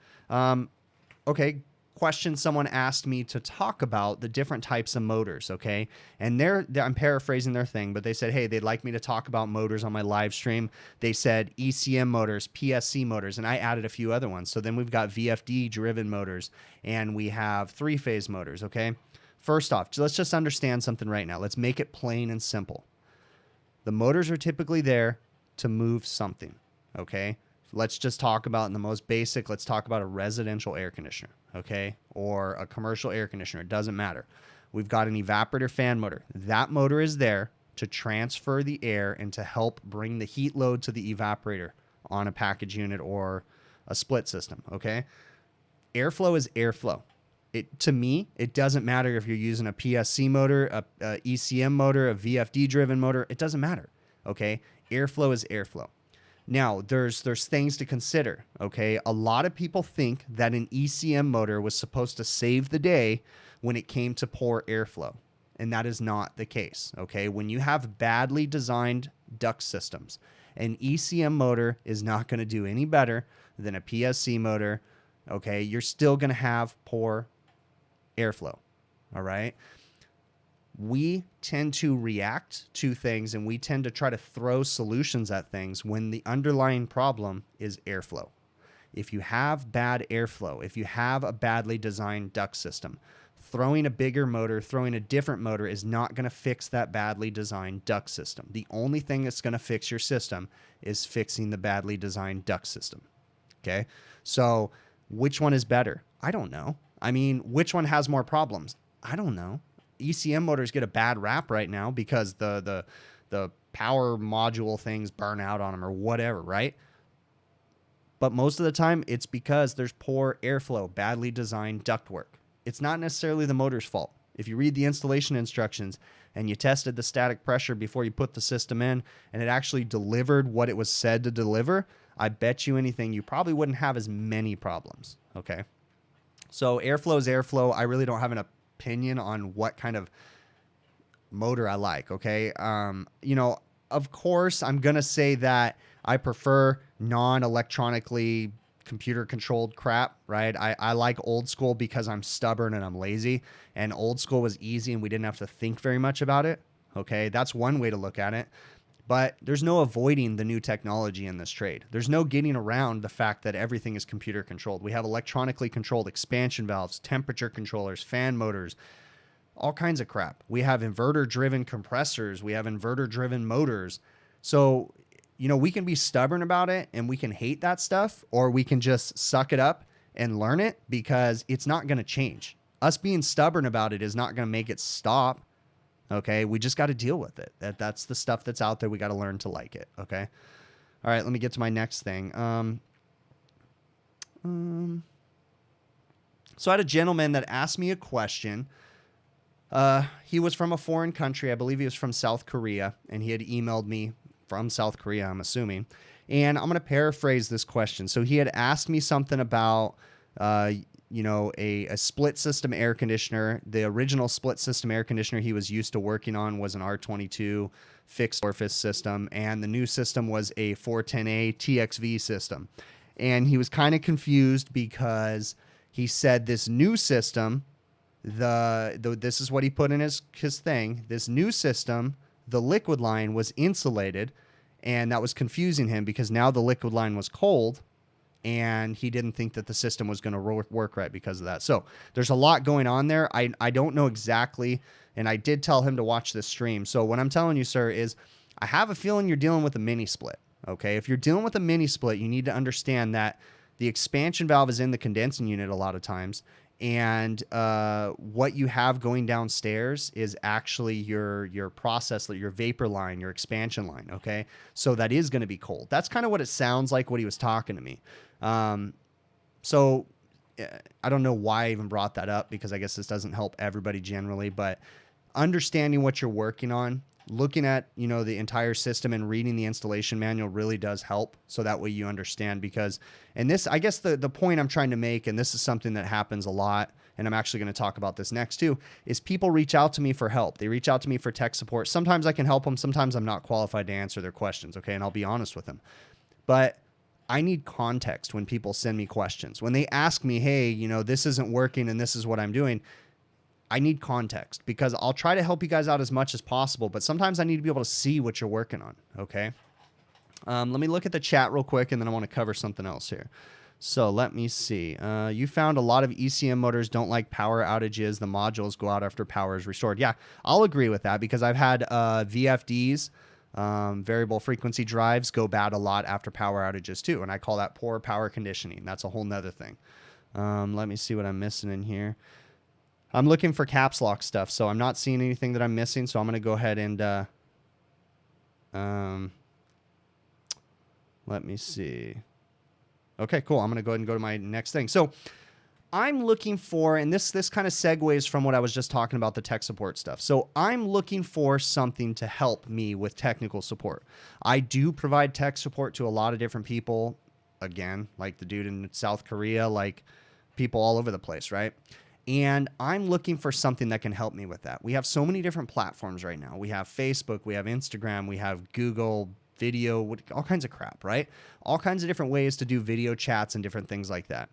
Okay. Question someone asked me to talk about the different types of motors, okay? And I'm paraphrasing their thing, but they said, hey, they'd like me to talk about motors on my live stream. They said ECM motors, PSC motors, and I added a few other ones. So then we've got VFD driven motors, and we have 3-phase motors, okay? First off, let's just understand something right now. Let's make it plain and simple. The motors are typically there to move something, okay? Let's just talk about in the most basic, let's talk about a residential air conditioner, okay? Or a commercial air conditioner, it doesn't matter. We've got an evaporator fan motor. That motor is there to transfer the air and to help bring the heat load to the evaporator on a package unit or a split system, okay? Airflow is airflow. To me, it doesn't matter if you're using a PSC motor, a ECM motor, a VFD-driven motor. It doesn't matter, okay? Airflow is airflow. Now, there's things to consider, okay? A lot of people think that an ECM motor was supposed to save the day when it came to poor airflow, and that is not the case, okay? When you have badly designed duct systems, an ECM motor is not going to do any better than a PSC motor, okay? You're still going to have poor airflow, all right? We tend to react to things and we tend to try to throw solutions at things when the underlying problem is airflow. If you have bad airflow, if you have a badly designed duct system, throwing a bigger motor, throwing a different motor is not going to fix that badly designed duct system. The only thing that's going to fix your system is fixing the badly designed duct system, okay? So which one is better? I don't know. I mean, which one has more problems? I don't know. ECM motors get a bad rap right now because the power module things burn out on them or whatever, right? But most of the time, it's because there's poor airflow, badly designed ductwork. It's not necessarily the motor's fault. If you read the installation instructions and you tested the static pressure before you put the system in and it actually delivered what it was said to deliver, I bet you anything you probably wouldn't have as many problems, okay? So airflow is airflow. I really don't have an opinion on what kind of motor I like, okay? You know, of course, I'm going to say that I prefer non-electronically computer-controlled crap, right? I like old school because I'm stubborn and I'm lazy, and old school was easy and we didn't have to think very much about it, okay? That's one way to look at it. But there's no avoiding the new technology in this trade. There's no getting around the fact that everything is computer controlled. We have electronically controlled expansion valves, temperature controllers, fan motors, all kinds of crap. We have inverter-driven compressors. We have inverter-driven motors. So, you know, we can be stubborn about it and we can hate that stuff, or we can just suck it up and learn it because it's not going to change. Us being stubborn about it is not going to make it stop. Okay, we just got to deal with it. That's the stuff that's out there. We got to learn to like it. Okay. All right, let me get to my next thing. So I had a gentleman that asked me a question. He was from a foreign country. I believe he was from South Korea, and he had emailed me from South Korea, I'm assuming. And I'm going to paraphrase this question. So he had asked me something about, you know, a split system air conditioner. The original split system air conditioner he was used to working on was an R22 fixed orifice system, and the new system was a 410A TXV system. And he was kind of confused because he said this new system, this is what he put in his thing, this new system, the liquid line was insulated, and that was confusing him because now the liquid line was cold, and he didn't think that the system was going to work right because of that. So there's a lot going on there. I don't know exactly, and I did tell him to watch this stream. So what I'm telling you, sir, is I have a feeling you're dealing with a mini split, okay? If you're dealing with a mini split, you need to understand that the expansion valve is in the condensing unit a lot of times, and what you have going downstairs is actually your process, your vapor line, your expansion line, okay? So that is going to be cold. That's kind of what it sounds like what he was talking to me. So I don't know why I even brought that up, because I guess this doesn't help everybody generally, but understanding what you're working on, looking at, you know, the entire system and reading the installation manual really does help. So that way you understand, because, and this, I guess the point I'm trying to make, and this is something that happens a lot, and I'm actually going to talk about this next too, is people reach out to me for help. They reach out to me for tech support. Sometimes I can help them. Sometimes I'm not qualified to answer their questions. Okay. And I'll be honest with them, but I need context when people send me questions. When they ask me, hey, you know, this isn't working and this is what I'm doing, I need context, because I'll try to help you guys out as much as possible, but sometimes I need to be able to see what you're working on, okay? Let me look at the chat real quick, and then I want to cover something else here. So let me see. You found a lot of ECM motors don't like power outages. The modules go out after power is restored. Yeah, I'll agree with that because I've had VFDs, variable frequency drives, go bad a lot after power outages too. And I call that poor power conditioning. That's a whole nother thing. Let me see what I'm missing in here. I'm looking for caps lock stuff, so I'm not seeing anything that I'm missing. So I'm going to go ahead and let me see. Okay, cool. I'm going to go ahead and go to my next thing. So I'm looking for, and this kind of segues from what I was just talking about, the tech support stuff. So I'm looking for something to help me with technical support. I do provide tech support to a lot of different people. Again, like the dude in South Korea, like people all over the place, right? And I'm looking for something that can help me with that. We have so many different platforms right now. We have Facebook, we have Instagram, we have Google video, all kinds of crap, right? All kinds of different ways to do video chats and different things like that.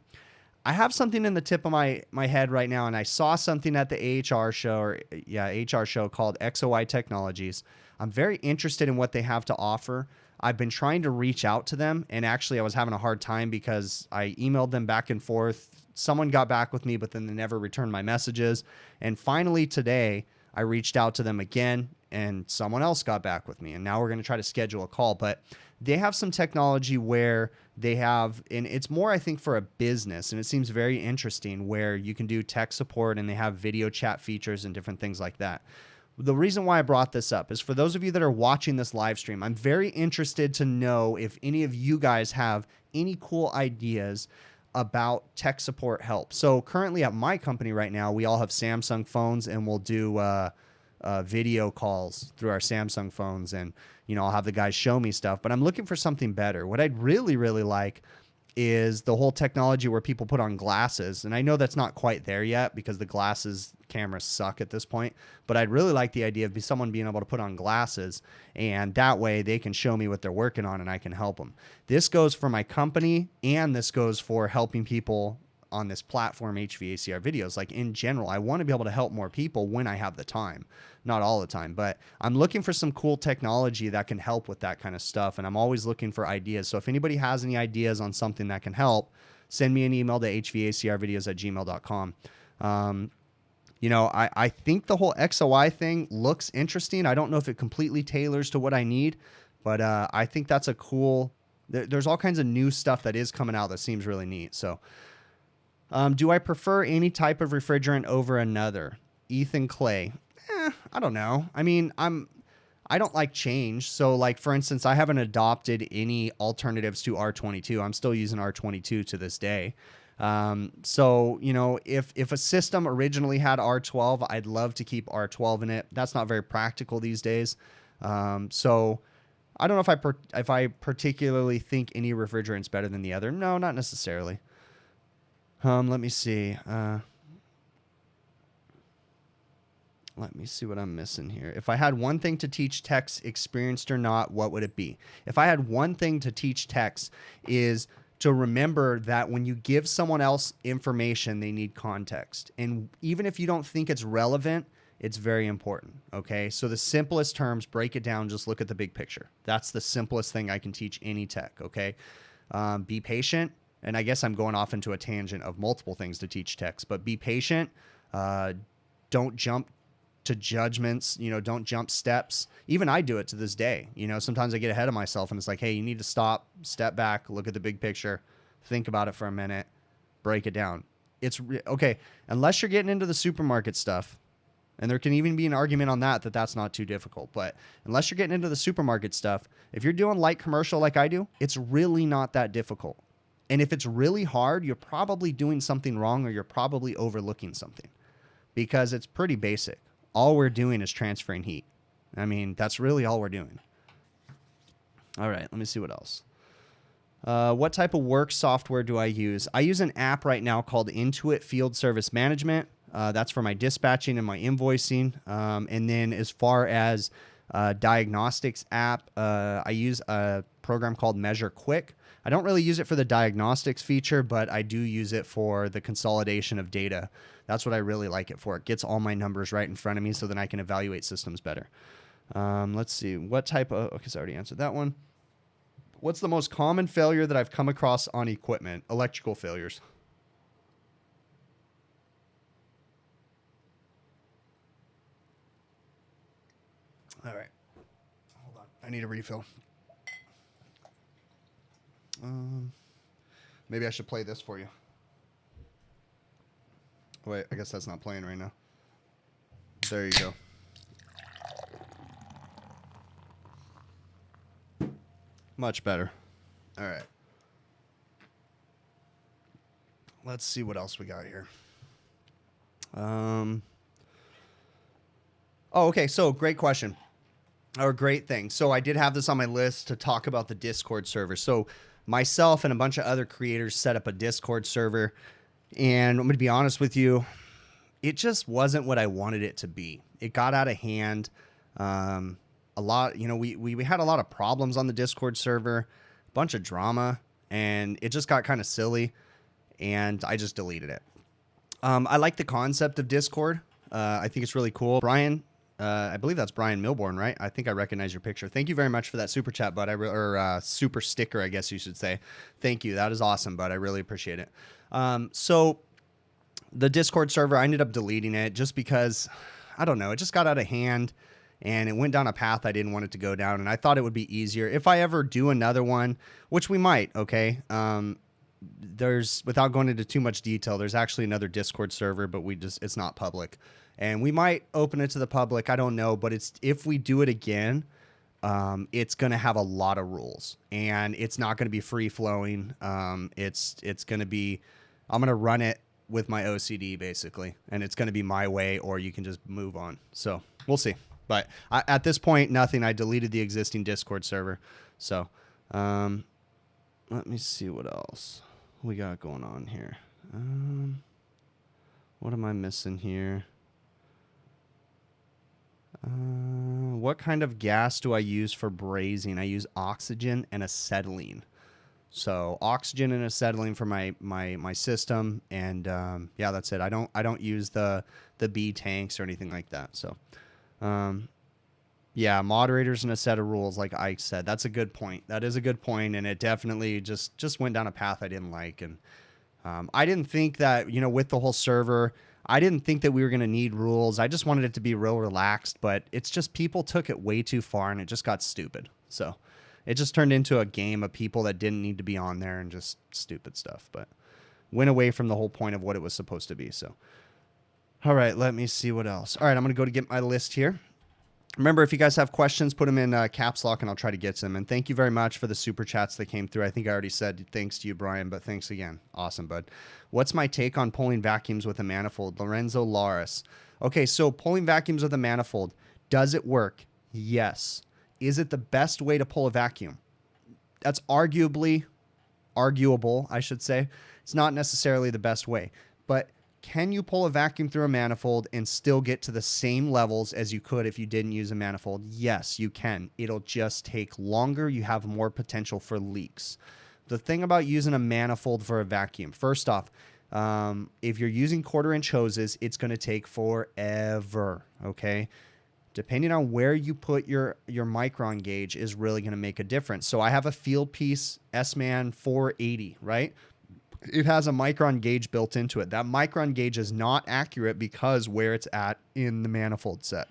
I have something in the tip of my head right now, and I saw something at the AHR show called XOI Technologies. I'm very interested in what they have to offer. I've been trying to reach out to them, and actually I was having a hard time because I emailed them back and forth. Someone got back with me, but then they never returned my messages. And finally today, I reached out to them again, and someone else got back with me. And now we're going to try to schedule a call. But they have some technology where they have, and it's more, I think, for a business, and it seems very interesting, where you can do tech support and they have video chat features and different things like that. The reason why I brought this up is for those of you that are watching this live stream, I'm very interested to know if any of you guys have any cool ideas about tech support help. So currently at my company right now, we all have Samsung phones, and we'll do video calls through our Samsung phones, and I'll have the guys show me stuff, but I'm looking for something better. What I'd really, really like is the whole technology where people put on glasses. And I know that's not quite there yet because the glasses cameras suck at this point, but I'd really like the idea of someone being able to put on glasses, and that way they can show me what they're working on and I can help them. This goes for my company, and this goes for helping people on this platform, HVACR videos. Like in general, I want to be able to help more people when I have the time. Not all the time, but I'm looking for some cool technology that can help with that kind of stuff. And I'm always looking for ideas. So if anybody has any ideas on something that can help, send me an email to hvacrvideos@gmail.com. I think the whole XOI thing looks interesting. I don't know if it completely tailors to what I need, but I think that's a cool, there's all kinds of new stuff that is coming out that seems really neat. So do I prefer any type of refrigerant over another? Ethan Clay. I don't know. I mean, I don't like change. So like, for instance, I haven't adopted any alternatives to R22. I'm still using R22 to this day. So, if a system originally had R12, I'd love to keep R12 in it. That's not very practical these days. So I don't know if I particularly think any refrigerant's better than the other. No, not necessarily. Let me see. Let me see what I'm missing here. If I had one thing to teach techs, experienced or not, what would it be? If I had one thing to teach techs, is to remember that when you give someone else information, they need context. And even if you don't think it's relevant, it's very important. Okay. So the simplest terms, break it down, just look at the big picture. That's the simplest thing I can teach any tech. Okay. Be patient. And I guess I'm going off into a tangent of multiple things to teach techs, but be patient. Don't jump to judgments, don't jump steps. Even I do it to this day. Sometimes I get ahead of myself and it's like, hey, you need to stop, step back, look at the big picture, think about it for a minute, break it down. It's okay. Unless you're getting into the supermarket stuff, and there can even be an argument on that's not too difficult. But unless you're getting into the supermarket stuff, if you're doing light commercial like I do, it's really not that difficult. And if it's really hard, you're probably doing something wrong, or you're probably overlooking something, because it's pretty basic. All we're doing is transferring heat. I mean, that's really all we're doing. All right, let me see what else. What type of work software do I use? I use an app right now called Intuit Field Service Management. That's for my dispatching and my invoicing. And then as far as diagnostics app, I use a program called Measure Quick. I don't really use it for the diagnostics feature, but I do use it for the consolidation of data. That's what I really like it for. It gets all my numbers right in front of me so then I can evaluate systems better. Let's see. What type of... Okay, so I already answered that one. What's the most common failure that I've come across on equipment? Electrical failures. All right. Hold on. I need a refill. Maybe I should play this for you. Wait, I guess that's not playing right now. There you go. Much better. All right. Let's see what else we got here. Oh, okay. So great question. Or great thing. So I did have this on my list to talk about the Discord server. So myself and a bunch of other creators set up a Discord server. And I'm going to be honest with you, it just wasn't what I wanted it to be. It got out of hand. A lot, you know, we had a lot of problems on the Discord server, a bunch of drama, and it just got kind of silly, and I just deleted it. I like the concept of Discord. I think it's really cool. Brian, I believe that's Brian Milborn, right? I think I recognize your picture. Thank you very much for that super chat, bud. Or super sticker, I guess you should say. Thank you. That is awesome, bud. I really appreciate it. So the Discord server, I ended up deleting it just because, I don't know, it just got out of hand. And it went down a path I didn't want it to go down. And I thought it would be easier if I ever do another one, which we might, okay? Without going into too much detail, there's actually another Discord server, but it's not public. And we might open it to the public. I don't know. But if we do it again, it's going to have a lot of rules. And it's not going to be free-flowing. It's going to be, I'm going to run it with my OCD, basically. And it's going to be my way, or you can just move on. So we'll see. But at this point, nothing. I deleted the existing Discord server. So let me see what else we got going on here. What am I missing here? What kind of gas do I use for brazing? I use oxygen and acetylene. So oxygen and acetylene for my system, and yeah, that's it. I don't use the B tanks or anything like that. So. Yeah, moderators and a set of rules, like Ike said. That's a good point. That is a good point, and it definitely just went down a path I didn't like. And I didn't think that, you know, with the whole server, I didn't think that we were going to need rules. I just wanted it to be real relaxed, but it's just people took it way too far, and it just got stupid. So it just turned into a game of people that didn't need to be on there and just stupid stuff, but went away from the whole point of what it was supposed to be. So. All right, let me see what else. All right, I'm going to go to get my list here. Remember, if you guys have questions, put them in caps lock, and I'll try to get to them. And thank you very much for the super chats that came through. I think I already said thanks to you, Brian, but thanks again. Awesome, bud. What's my take on pulling vacuums with a manifold? Lorenzo Laris. Okay, so pulling vacuums with a manifold, does it work? Yes. Is it the best way to pull a vacuum? That's arguable, I should say. It's not necessarily the best way, but can you pull a vacuum through a manifold and still get to the same levels as you could if you didn't use a manifold? Yes, you can. It'll just take longer. You have more potential for leaks. The thing about using a manifold for a vacuum, first off, if you're using 1/4-inch hoses, it's going to take forever, okay? Depending on where you put your micron gauge is really going to make a difference. So I have a field piece S-Man 480, right? It has a micron gauge built into it. That micron gauge is not accurate because where it's at in the manifold set.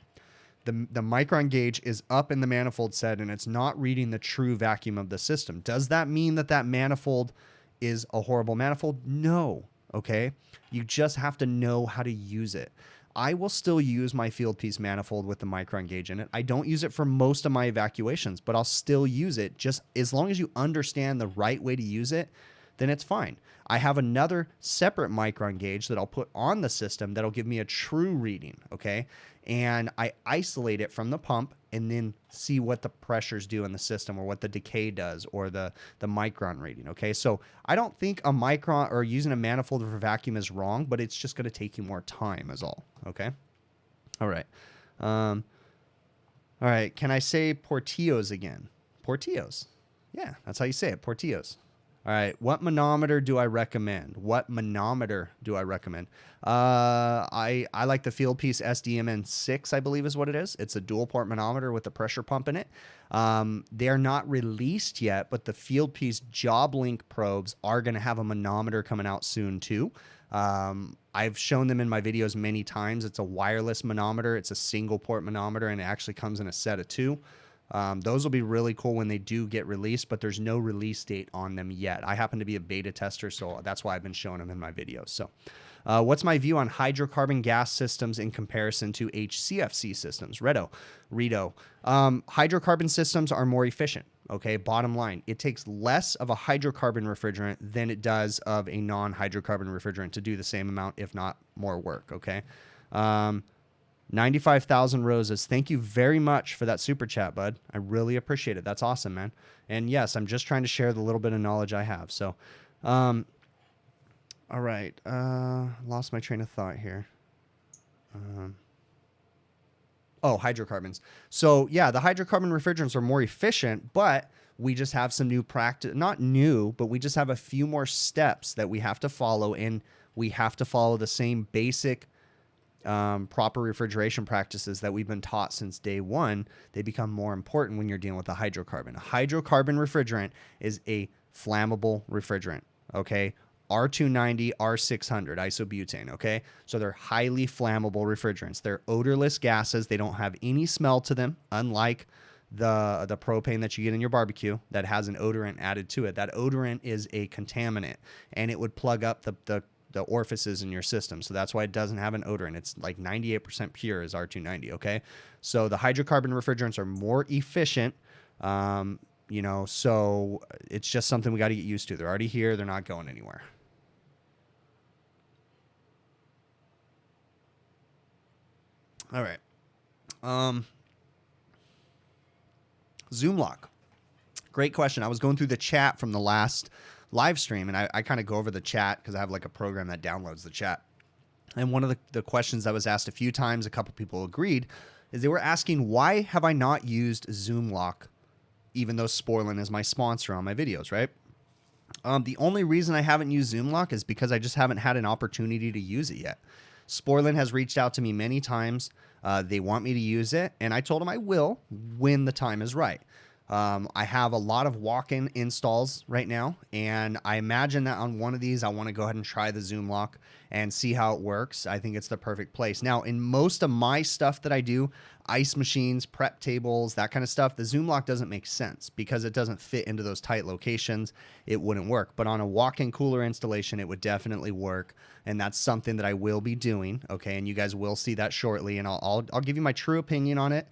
The micron gauge is up in the manifold set, and it's not reading the true vacuum of the system. Does that mean that manifold is a horrible manifold? No. Okay. You just have to know how to use it. I will still use my field piece manifold with the micron gauge in it. I don't use it for most of my evacuations, but I'll still use it just as long as you understand the right way to use it. Then it's fine. I have another separate micron gauge that I'll put on the system that'll give me a true reading, okay? And I isolate it from the pump and then see what the pressures do in the system or what the decay does or the micron reading, okay? So I don't think a micron or using a manifold for vacuum is wrong, but it's just going to take you more time is all, okay? All right. All right, can I say Portillo's again? Portillo's. Yeah, that's how you say it, Portillo's. All right. What manometer do I recommend? What manometer do I recommend? I like the Fieldpiece SDMN6, I believe is what it is. It's a dual port manometer with a pressure pump in it. They're not released yet, but the Fieldpiece Job Link probes are going to have a manometer coming out soon too. I've shown them in my videos many times. It's a wireless manometer. It's a single port manometer, and it actually comes in a set of two. Those will be really cool when they do get released, but there's no release date on them yet. I happen to be a beta tester, so that's why I've been showing them in my videos. So what's my view on hydrocarbon gas systems in comparison to HCFC systems? Rito. Hydrocarbon systems are more efficient. Okay, bottom line, it takes less of a hydrocarbon refrigerant than it does of a non-hydrocarbon refrigerant to do the same amount, if not more work. Okay. 95,000 roses. Thank you very much for that super chat, bud. I really appreciate it. That's awesome, man. And yes, I'm just trying to share the little bit of knowledge I have. So, all right. Lost my train of thought here. Oh, hydrocarbons. So yeah, the hydrocarbon refrigerants are more efficient, but we just have some new practice, not new, but we just have a few more steps that we have to follow, and we have to follow the same basic proper refrigeration practices that we've been taught since day one. They become more important when you're dealing with a hydrocarbon. A hydrocarbon refrigerant is a flammable refrigerant, okay? R290, R600 isobutane, okay? So they're highly flammable refrigerants. They're odorless gases. They don't have any smell to them, unlike the propane that you get in your barbecue that has an odorant added to it. That odorant is a contaminant, and it would plug up the orifices in your system. So that's why it doesn't have an odorant. It's like 98% pure is R290, okay? So the hydrocarbon refrigerants are more efficient, you know, so it's just something we got to get used to. They're already here. They're not going anywhere. All right. Zoom lock. Great question. I was going through the chat from the last live stream, and I kind of go over the chat because I have like a program that downloads the chat. And one of the questions that was asked a few times, a couple people agreed, is they were asking, why have I not used Zoom lock, even though Sporlan is my sponsor on my videos, right? The only reason I haven't used Zoom lock is because I just haven't had an opportunity to use it yet. Sporlan has reached out to me many times. They want me to use it, and I told them I will when the time is right. I have a lot of walk-in installs right now, and I imagine that on one of these, I want to go ahead and try the Zoom lock and see how it works. I think it's the perfect place. Now, in most of my stuff that I do, ice machines, prep tables, that kind of stuff, the Zoom lock doesn't make sense because it doesn't fit into those tight locations. It wouldn't work. But on a walk-in cooler installation, it would definitely work, and that's something that I will be doing. Okay, and you guys will see that shortly, and I'll give you my true opinion on it.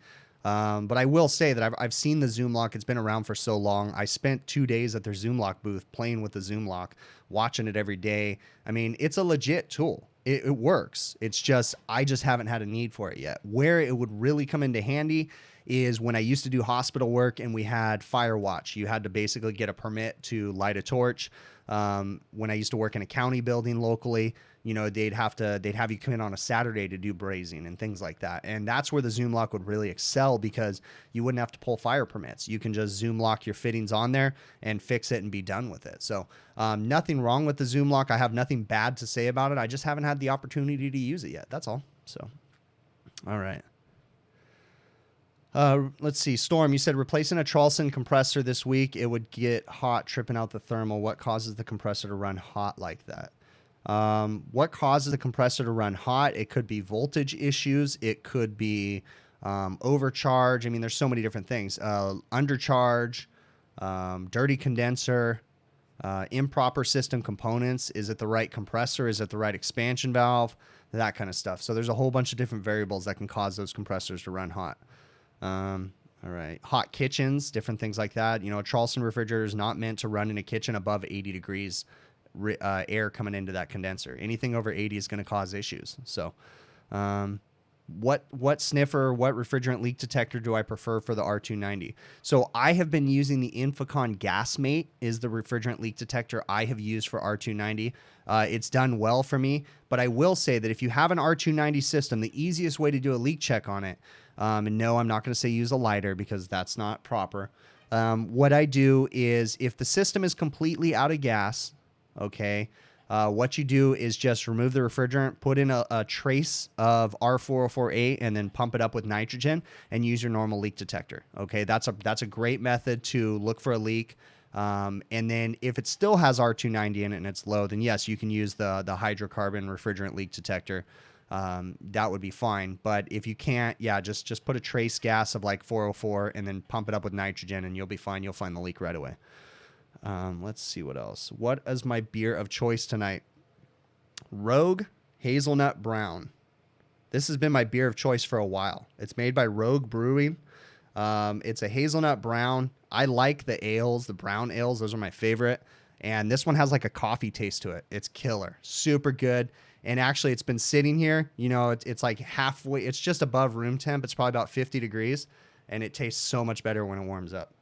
But I will say that I've seen the Zoom lock. It's been around for so long. I spent 2 days at their Zoom lock booth playing with the Zoom lock, watching it every day. I mean, it's a legit tool. It works. It's just, I just haven't had a need for it yet. Where it would really come into handy is when I used to do hospital work and we had fire watch. You had to basically get a permit to light a torch. When I used to work in a county building locally, you know, they'd have you come in on a Saturday to do brazing and things like that. And that's where the Zoom lock would really excel because you wouldn't have to pull fire permits. You can just Zoom lock your fittings on there and fix it and be done with it. So nothing wrong with the Zoom lock. I have nothing bad to say about it. I just haven't had the opportunity to use it yet. That's all. So, all right. Let's see. Storm, you said replacing a Charleston compressor this week, it would get hot, tripping out the thermal. What causes the compressor to run hot like that? What causes the compressor to run hot? It could be voltage issues. It could be overcharge. I mean, there's so many different things. Undercharge, dirty condenser, improper system components. Is it the right compressor? Is it the right expansion valve? That kind of stuff. So there's a whole bunch of different variables that can cause those compressors to run hot. All right. Hot kitchens, different things like that. You know, a Charleston refrigerator is not meant to run in a kitchen above 80 degrees air coming into that condenser. Anything over 80 is going to cause issues. So, what sniffer, what refrigerant leak detector do I prefer for the R290? So I have been using the Infocon GasMate is the refrigerant leak detector I have used for R290. It's done well for me, but I will say that if you have an R290 system, the easiest way to do a leak check on it, and no, I'm not going to say use a lighter because that's not proper. What I do is if the system is completely out of gas, okay, what you do is just remove the refrigerant, put in a trace of R404A, and then pump it up with nitrogen and use your normal leak detector. Okay, that's a great method to look for a leak. And then if it still has R290 in it and it's low, then yes, you can use the hydrocarbon refrigerant leak detector. That would be fine. But if you can't, yeah, just put a trace gas of like 404 and then pump it up with nitrogen and you'll be fine. You'll find the leak right away. Let's see what else. What is my beer of choice tonight? Rogue Hazelnut Brown. This has been my beer of choice for a while. It's made by Rogue Brewing. It's a hazelnut brown. I like the ales, the brown ales. Those are my favorite. And this one has like a coffee taste to it. It's killer. Super good. And actually, it's been sitting here. You know, it's like halfway. It's just above room temp. It's probably about 50 degrees. And it tastes so much better when it warms up.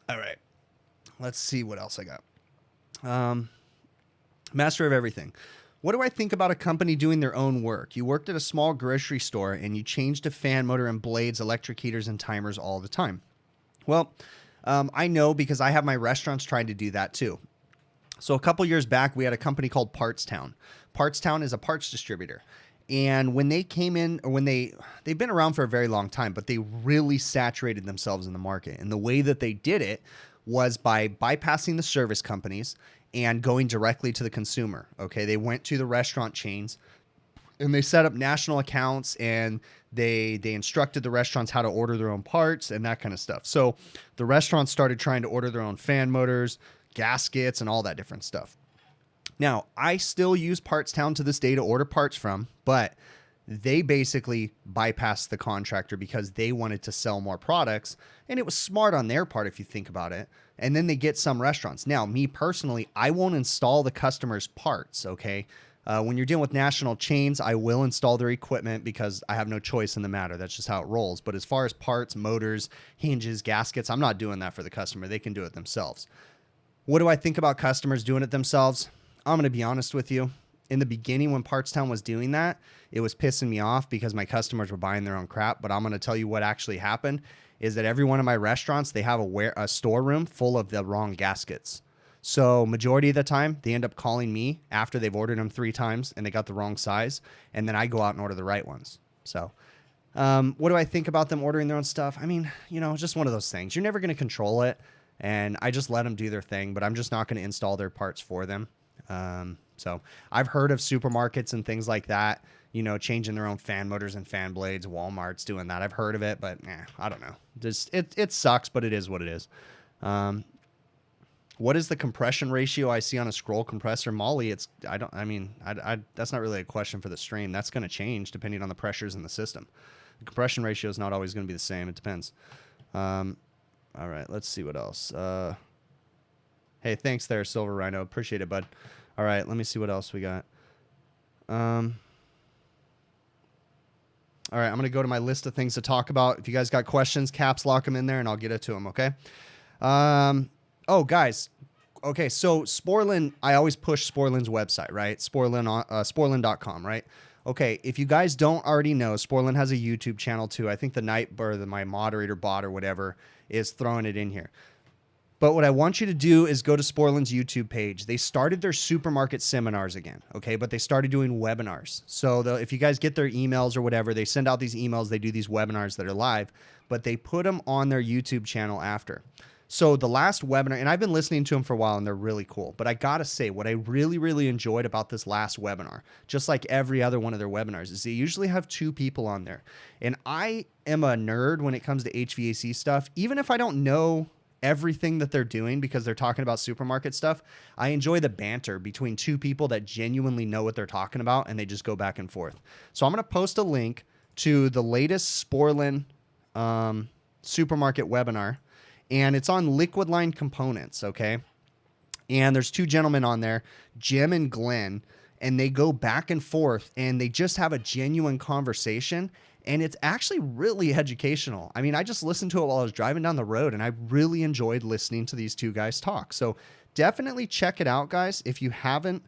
All right. Let's see what else I got. Master of everything. What do I think about a company doing their own work? You worked at a small grocery store and you changed a fan motor and blades, electric heaters, and timers all the time. Well, I know because I have my restaurants trying to do that too. So a couple years back, we had a company called Partstown. Partstown is a parts distributor. And when they came in, or they've been around for a very long time, but they really saturated themselves in the market. And the way that they did it was by bypassing the service companies and going directly to the consumer. Okay, they went to the restaurant chains and they set up national accounts and they instructed the restaurants how to order their own parts and that kind of stuff. So the restaurants started trying to order their own fan motors, gaskets, and all that different stuff. Now, I still use Partstown to this day to order parts from, but they basically bypassed the contractor because they wanted to sell more products, and it was smart on their part if you think about it. And then they get some restaurants. Now, me personally, I won't install the customer's parts, okay? When you're dealing with national chains, I will install their equipment because I have no choice in the matter. That's just how it rolls. But as far as parts, motors, hinges, gaskets, I'm not doing that for the customer. They can do it themselves. What do I think about customers doing it themselves? I'm going to be honest with you. In the beginning, when Partstown was doing that, it was pissing me off because my customers were buying their own crap. But I'm going to tell you what actually happened is that every one of my restaurants, they have a storeroom full of the wrong gaskets. So majority of the time, they end up calling me after they've ordered them 3 times and they got the wrong size. And then I go out and order the right ones. So what do I think about them ordering their own stuff? I mean, you know, just one of those things. You're never going to control it. And I just let them do their thing, but I'm just not going to install their parts for them. So I've heard of supermarkets and things like that, you know, changing their own fan motors and fan blades. Walmart's doing that. I've heard of it, but I don't know. Just it sucks, but it is what it is. What is the compression ratio I see on a scroll compressor Molly? That's not really a question for the stream. That's going to change depending on the pressures in the system. The compression ratio is not always going to be the same. It depends. All right, let's see what else. Hey, thanks there, Silver Rhino. Appreciate it, bud. All right, let me see what else we got. All right, I'm going to go to my list of things to talk about. If you guys got questions, caps lock them in there, and I'll get it to them, okay? Oh, guys. Okay, so Sporlin, I always push Sporlin's website, right? Sporlin.com, right? Okay, if you guys don't already know, Sporlin has a YouTube channel too. I think my moderator bot or whatever is throwing it in here. But what I want you to do is go to Sporlin's YouTube page. They started their supermarket seminars again, okay? But they started doing webinars. So if you guys get their emails or whatever, they send out these emails, they do these webinars that are live, but they put them on their YouTube channel after. So the last webinar, and I've been listening to them for a while and they're really cool, but I gotta say what I really, really enjoyed about this last webinar, just like every other one of their webinars, is they usually have 2 people on there. And I am a nerd when it comes to HVAC stuff. Even if I don't know everything that they're doing because they're talking about supermarket stuff, I enjoy the banter between 2 people that genuinely know what they're talking about and they just go back and forth. So I'm going to post a link to the latest Sporlin supermarket webinar, and it's on liquid line components, okay? And there's 2 gentlemen on there, Jim and Glenn, and they go back and forth and they just have a genuine conversation. And it's actually really educational. I mean, I just listened to it while I was driving down the road, and I really enjoyed listening to these 2 guys talk. So definitely check it out, guys. If you haven't...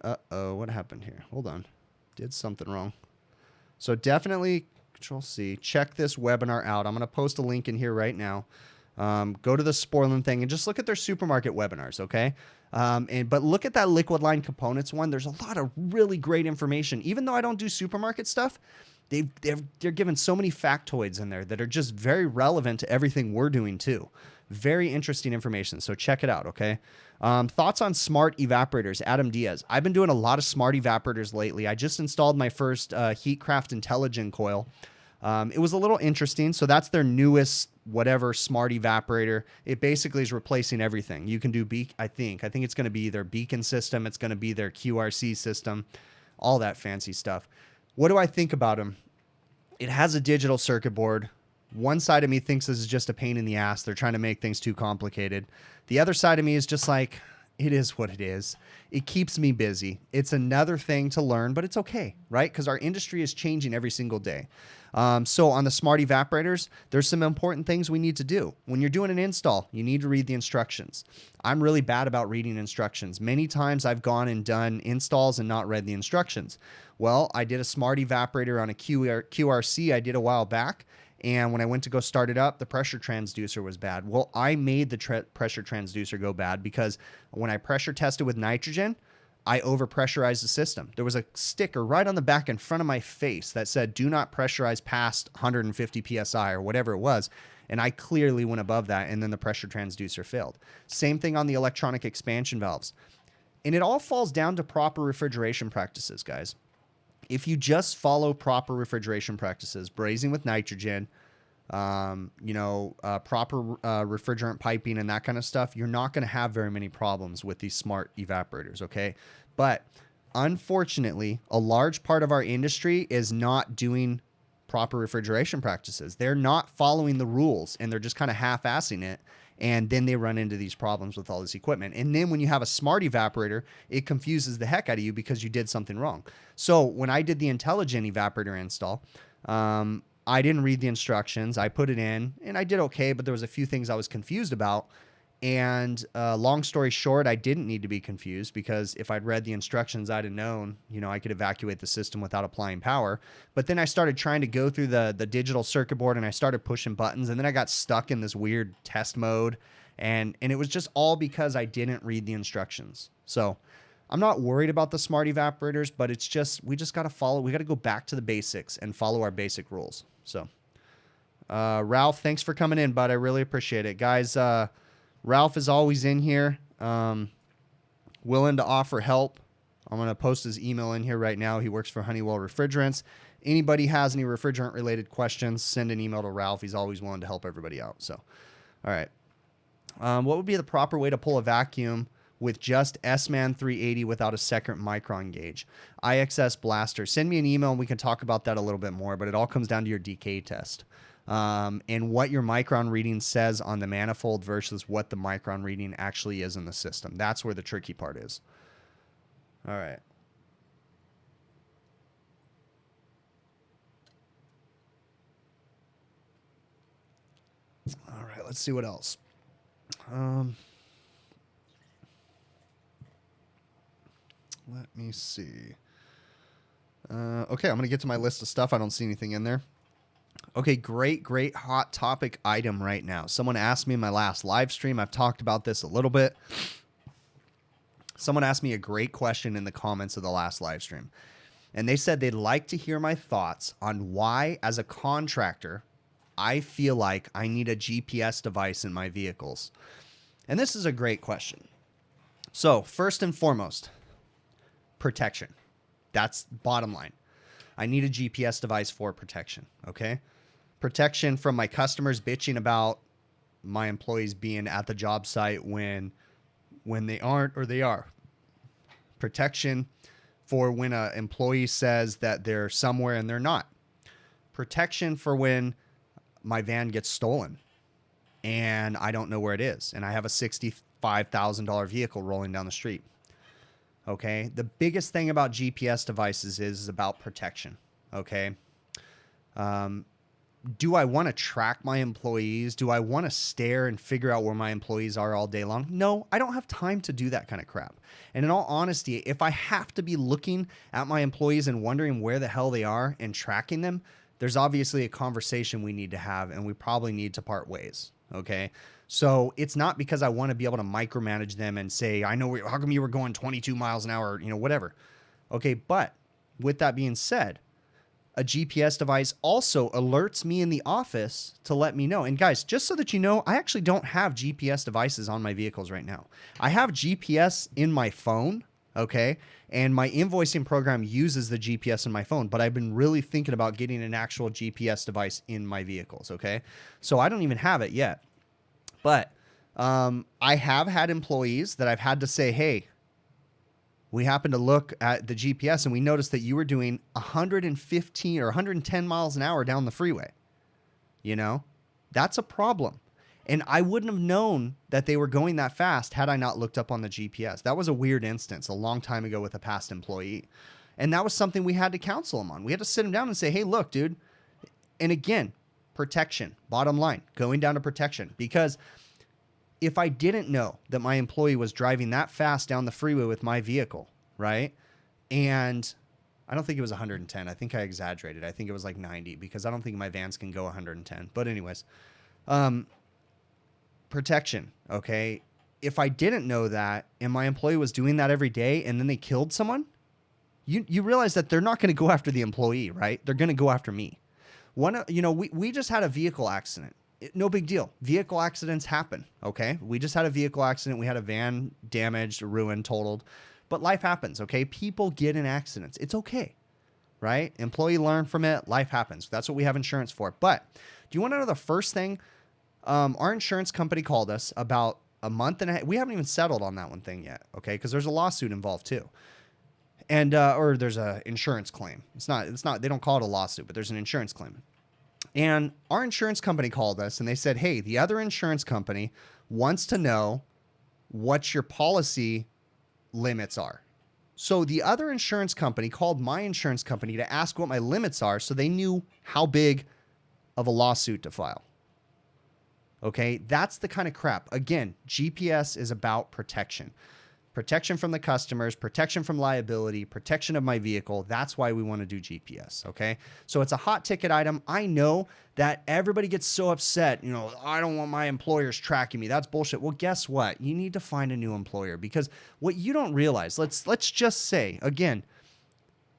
Uh-oh, what happened here? Hold on. Did something wrong. So definitely Control C. Check this webinar out. I'm going to post a link in here right now. Go to the Sporlan thing and just look at their supermarket webinars, okay? But look at that liquid line components one. There's a lot of really great information. Even though I don't do supermarket stuff, they're given so many factoids in there that are just very relevant to everything we're doing too. Very interesting information. So check it out, okay? Thoughts on smart evaporators, Adam Diaz. I've been doing a lot of smart evaporators lately. I just installed my first Heatcraft Intelligent coil. It was a little interesting. So that's their newest whatever smart evaporator. It basically is replacing everything. You can do I think it's going to be their beacon system. It's going to be their QRC system, all that fancy stuff. What do I think about them? It has a digital circuit board. One side of me thinks this is just a pain in the ass. They're trying to make things too complicated. The other side of me is just like, it is what it is. It keeps me busy. It's another thing to learn, but it's okay, right? Because our industry is changing every single day. So on the smart evaporators, there's some important things we need to do. When you're doing an install, you need to read the instructions. I'm really bad about reading instructions. Many times I've gone and done installs and not read the instructions. Well, I did a smart evaporator on a QRC I did a while back. And when I went to go start it up, the pressure transducer was bad. Well, I made the pressure transducer go bad because when I pressure tested with nitrogen, I overpressurized the system. There was a sticker right on the back in front of my face that said, do not pressurize past 150 PSI or whatever it was. And I clearly went above that, and then the pressure transducer failed. Same thing on the electronic expansion valves. And it all falls down to proper refrigeration practices, guys. If you just follow proper refrigeration practices, brazing with nitrogen, proper refrigerant piping and that kind of stuff, you're not going to have very many problems with these smart evaporators, okay? But unfortunately, a large part of our industry is not doing proper refrigeration practices. They're not following the rules, and they're just kind of half-assing it. And then they run into these problems with all this equipment. And then when you have a smart evaporator, it confuses the heck out of you because you did something wrong. So when I did the intelligent evaporator install, I didn't read the instructions. I put it in and I did okay, but there was a few things I was confused about. And long story short, I didn't need to be confused because if I'd read the instructions, I'd have known, I could evacuate the system without applying power. But then I started trying to go through the digital circuit board and I started pushing buttons, and then I got stuck in this weird test mode. And it was just all because I didn't read the instructions. So I'm not worried about the smart evaporators, but it's just, we just got to go back to the basics and follow our basic rules. So Ralph, thanks for coming in, bud. I really appreciate it. Guys, Ralph is always in here, willing to offer help. I'm going to post his email in here right now. He works for Honeywell Refrigerants. Anybody has any refrigerant-related questions, send an email to Ralph. He's always willing to help everybody out. So, all right. What would be the proper way to pull a vacuum with just S-Man 380 without a second micron gauge? IXS Blaster. Send me an email and we can talk about that a little bit more, but it all comes down to your decay test. And what your micron reading says on the manifold versus what the micron reading actually is in the system. That's where the tricky part is. All right. All right, let's see what else. Let me see. Okay, I'm going to get to my list of stuff. I don't see anything in there. Okay, great hot topic item right now. Someone asked me in my last live stream. I've talked about this a little bit. Someone asked me a great question in the comments of the last live stream. And they said they'd like to hear my thoughts on why, as a contractor, I feel like I need a GPS device in my vehicles. And this is a great question. So, first and foremost, protection. That's bottom line. I need a GPS device for protection, okay? Protection from my customers bitching about my employees being at the job site when they aren't or they are. Protection for when an employee says that they're somewhere and they're not. Protection for when my van gets stolen and I don't know where it is and I have a $65,000 vehicle rolling down the street. Okay, the biggest thing about GPS devices is about protection. Okay, do I want to track my employees? Do I want to stare and figure out where my employees are all day long? No, I don't have time to do that kind of crap. And in all honesty, if I have to be looking at my employees and wondering where the hell they are and tracking them, there's obviously a conversation we need to have, and we probably need to part ways. Okay. So it's not because I want to be able to micromanage them and say, I know, how come you were going 22 miles an hour, whatever. Okay. But with that being said, a GPS device also alerts me in the office to let me know. And guys, just so that you know, I actually don't have GPS devices on my vehicles right now. I have GPS in my phone, okay? And my invoicing program uses the GPS in my phone, but I've been really thinking about getting an actual GPS device in my vehicles, okay? So I don't even have it yet. But I have had employees that I've had to say, hey, we happened to look at the GPS and we noticed that you were doing 115 or 110 miles an hour down the freeway. That's a problem. And I wouldn't have known that they were going that fast had I not looked up on the GPS. That was a weird instance a long time ago with a past employee. And that was something we had to counsel him on. We had to sit him down and say, hey, look, dude. And again, protection, bottom line, going down to protection. Because if I didn't know that my employee was driving that fast down the freeway with my vehicle, right? And I don't think it was 110. I think I exaggerated. I think it was like 90 because I don't think my vans can go 110. But anyways, protection, okay? If I didn't know that and my employee was doing that every day and then they killed someone, you realize that they're not going to go after the employee, right? They're going to go after me. We just had a vehicle accident. No big deal. Vehicle accidents happen, okay? We just had a vehicle accident. We had a van damaged, ruined, totaled. But life happens, okay? People get in accidents. It's okay, right? Employee learn from it. Life happens. That's what we have insurance for. But do you want to know the first thing? Our insurance company called us about a month and a half. We haven't even settled on that one thing yet, okay? Because there's a lawsuit involved too. And, or there's a insurance claim. It's not, they don't call it a lawsuit, but there's an insurance claim. And our insurance company called us and they said, hey, the other insurance company wants to know what your policy limits are. So the other insurance company called my insurance company to ask what my limits are so they knew how big of a lawsuit to file. Okay, that's the kind of crap. Again, GPS is about protection. Protection from the customers, protection from liability, protection of my vehicle. That's why we want to do GPS, okay? So it's a hot ticket item. I know that everybody gets so upset, I don't want my employers tracking me. That's bullshit. Well, guess what? You need to find a new employer because what you don't realize, let's just say, again,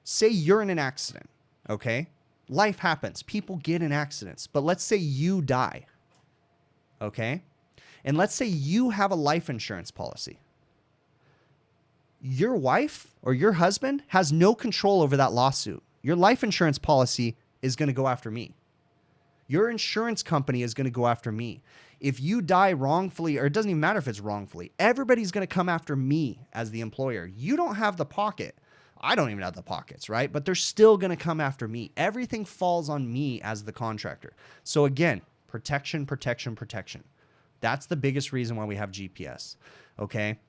say you're in an accident, okay? Life happens. People get in accidents. But let's say you die, okay? And let's say you have a life insurance policy. Your wife or your husband has no control over that lawsuit. Your life insurance policy is going to go after me. Your insurance company is going to go after me. If you die wrongfully, or it doesn't even matter if it's wrongfully, everybody's going to come after me as the employer. You don't have the pocket. I don't even have the pockets, right? But they're still going to come after me. Everything falls on me as the contractor. So again, protection, protection, protection. That's the biggest reason why we have GPS, okay?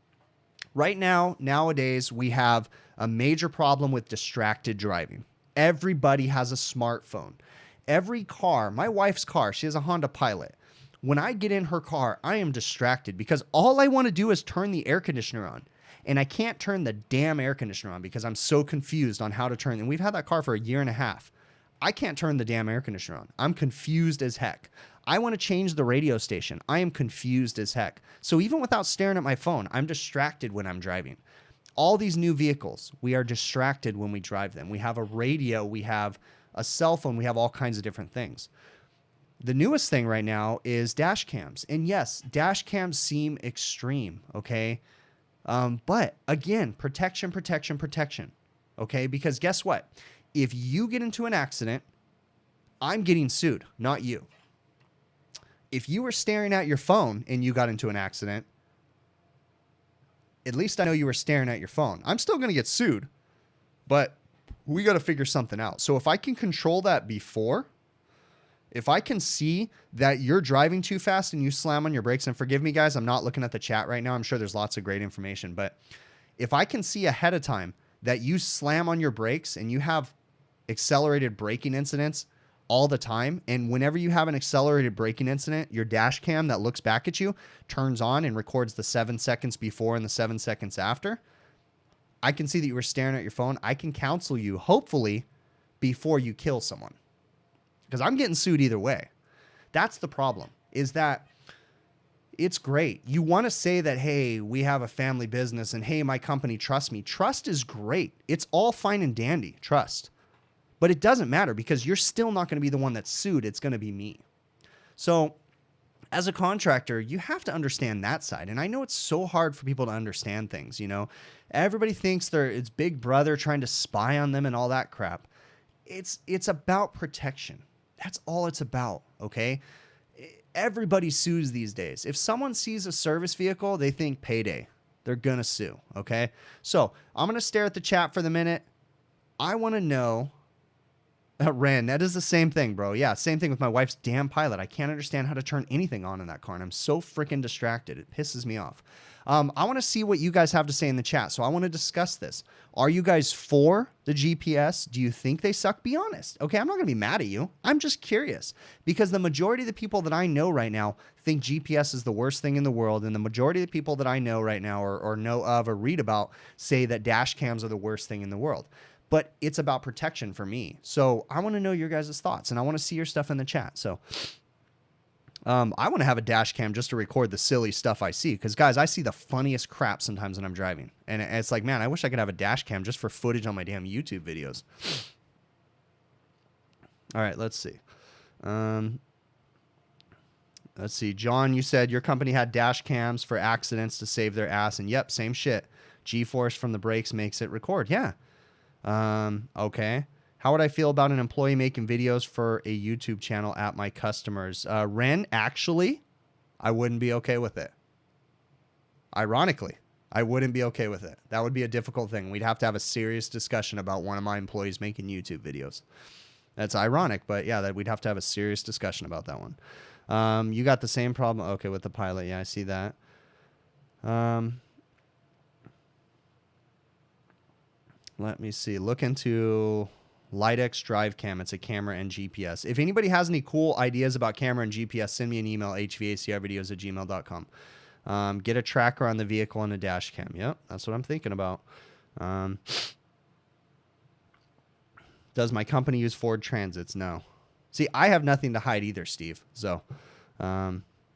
Right now, nowadays, we have a major problem with distracted driving. Everybody has a smartphone. Every car, my wife's car, she has a Honda Pilot. When I get in her car, I am distracted because all I want to do is turn the air conditioner on. And I can't turn the damn air conditioner on because I'm so confused on how to turn. And we've had that car for a year and a half. I can't turn the damn air conditioner on. I'm confused as heck. I want to change the radio station. I am confused as heck. So even without staring at my phone, I'm distracted when I'm driving. All these new vehicles, we are distracted when we drive them. We have a radio, we have a cell phone, we have all kinds of different things. The newest thing right now is dash cams. And yes, dash cams seem extreme, okay? But again, protection, protection, protection, okay? Because guess what? If you get into an accident, I'm getting sued, not you. If you were staring at your phone and you got into an accident, at least I know you were staring at your phone. I'm still going to get sued, but we got to figure something out. So if I can control that before, if I can see that you're driving too fast and you slam on your brakes, and forgive me, guys, I'm not looking at the chat right now. I'm sure there's lots of great information, but if I can see ahead of time that you slam on your brakes and you have accelerated braking incidents all the time, and whenever you have an accelerated braking incident, your dash cam that looks back at you turns on and records the 7 seconds before and the 7 seconds after, I can see that you were staring at your phone. I can counsel you, hopefully, before you kill someone. because I'm getting sued either way. That's the problem, is that it's great. You want to say that, hey, we have a family business and hey, my company trusts me. Trust is great. It's all fine and dandy, trust. But it doesn't matter because you're still not going to be the one that's sued. It's going to be me. So as a contractor, you have to understand that side. And I know it's so hard for people to understand things, you know. Everybody thinks it's Big Brother trying to spy on them and all that crap. It's about protection. That's all it's about, okay? Everybody sues these days. If someone sees a service vehicle, they think payday. They're going to sue, okay? So I'm going to stare at the chat for the minute. I want to know... Ren, that is the same thing, bro. Yeah, same thing with my wife's damn Pilot. I can't understand how to turn anything on in that car, and I'm so freaking distracted. It pisses me off. I want to see what you guys have to say in the chat, so I want to discuss this. Are you guys for the GPS? Do you think they suck? Be honest. Okay, I'm not going to be mad at you. I'm just curious, because the majority of the people that I know right now think GPS is the worst thing in the world, and the majority of the people that I know right now or know of or read about say that dash cams are the worst thing in the world. But it's about protection for me. So I want to know your guys' thoughts, and I want to see your stuff in the chat. So I want to have a dash cam just to record the silly stuff I see. Because, guys, I see the funniest crap sometimes when I'm driving. And it's like, man, I wish I could have a dash cam just for footage on my damn YouTube videos. All right, let's see. Let's see. John, you said your company had dash cams for accidents to save their ass. And, yep, same shit. G-force from the brakes makes it record. Yeah. Okay. How would I feel about an employee making videos for a YouTube channel at my customers? Ren, actually, I wouldn't be okay with it. Ironically, I wouldn't be okay with it. That would be a difficult thing. We'd have to have a serious discussion about one of my employees making YouTube videos. That's ironic, but yeah, that we'd have to have a serious discussion about that one. You got the same problem. Okay. With the Pilot. Yeah, I see that. Let me see. Look into LiteX Drive Cam. It's a camera and GPS. If anybody has any cool ideas about camera and GPS, send me an email, hvacrvideos@gmail.com. Get a tracker on the vehicle and a dash cam. Yep, that's what I'm thinking about. Does my company use Ford Transits? No. See, I have nothing to hide either, Steve. So,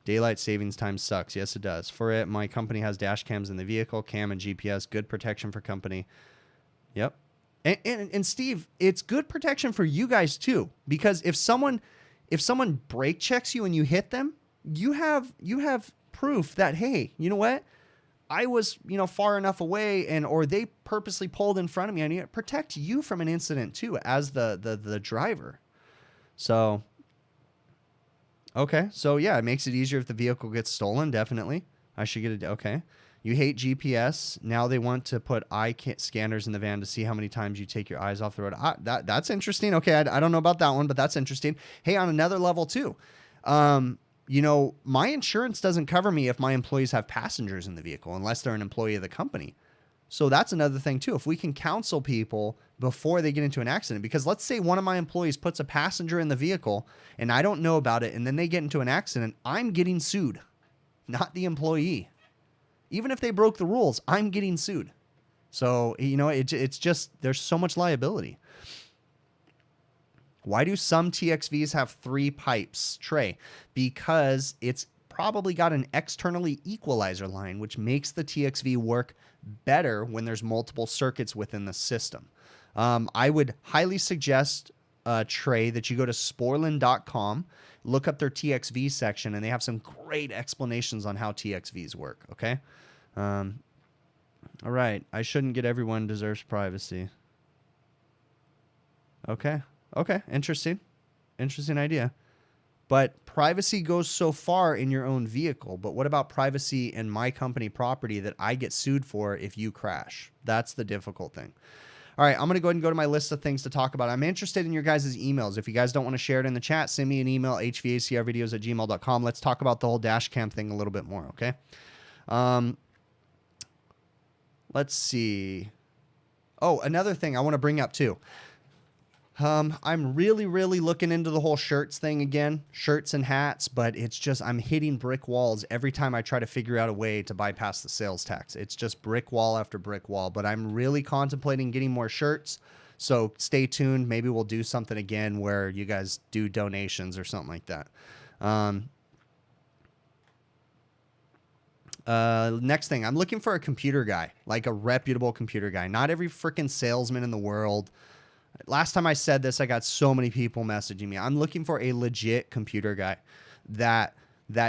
daylight savings time sucks. Yes, it does. For it, my company has dash cams in the vehicle, cam and GPS. Good protection for company. Yep. And Steve, it's good protection for you guys too, because if someone brake checks you and you hit them, you have proof that, hey, you know what? I was, far enough away or they purposely pulled in front of me. I need to protect you from an incident too as the driver. So, okay. So yeah, it makes it easier if the vehicle gets stolen. Definitely. I should get it. Okay. You hate GPS. Now they want to put eye scanners in the van to see how many times you take your eyes off the road. That's interesting. Okay, I don't know about that one, but that's interesting. Hey, on another level too, my insurance doesn't cover me if my employees have passengers in the vehicle unless they're an employee of the company. So that's another thing too. If we can counsel people before they get into an accident, because let's say one of my employees puts a passenger in the vehicle and I don't know about it, and then they get into an accident, I'm getting sued, not the employee. Even if they broke the rules, I'm getting sued. So, it's just, there's so much liability. Why do some TXVs have 3 pipes, Trey? Because it's probably got an externally equalizer line, which makes the TXV work better when there's multiple circuits within the system. I would highly suggest, Trey, that you go to sporlan.com, look up their TXV section, and they have some great explanations on how TXVs work, okay? All right. I shouldn't get everyone deserves privacy. Okay. Interesting idea. But privacy goes so far in your own vehicle. But what about privacy in my company property that I get sued for if you crash? That's the difficult thing. All right, I'm going to go ahead and go to my list of things to talk about. I'm interested in your guys' emails. If you guys don't want to share it in the chat, send me an email, hvacrvideos@gmail.com. Let's talk about the whole dash cam thing a little bit more, okay? Let's see. Oh, another thing I want to bring up too. I'm really looking into the whole shirts thing again, shirts and hats, but it's just, I'm hitting brick walls every time I try to figure out a way to bypass the sales tax. It's just brick wall after brick wall, but I'm really contemplating getting more shirts. So stay tuned. Maybe we'll do something again where you guys do donations or something like that. Next thing, I'm looking for a computer guy, like a reputable computer guy. Not every freaking salesman in the world. Last time I said this, I got so many people messaging me. I'm looking for a legit computer guy that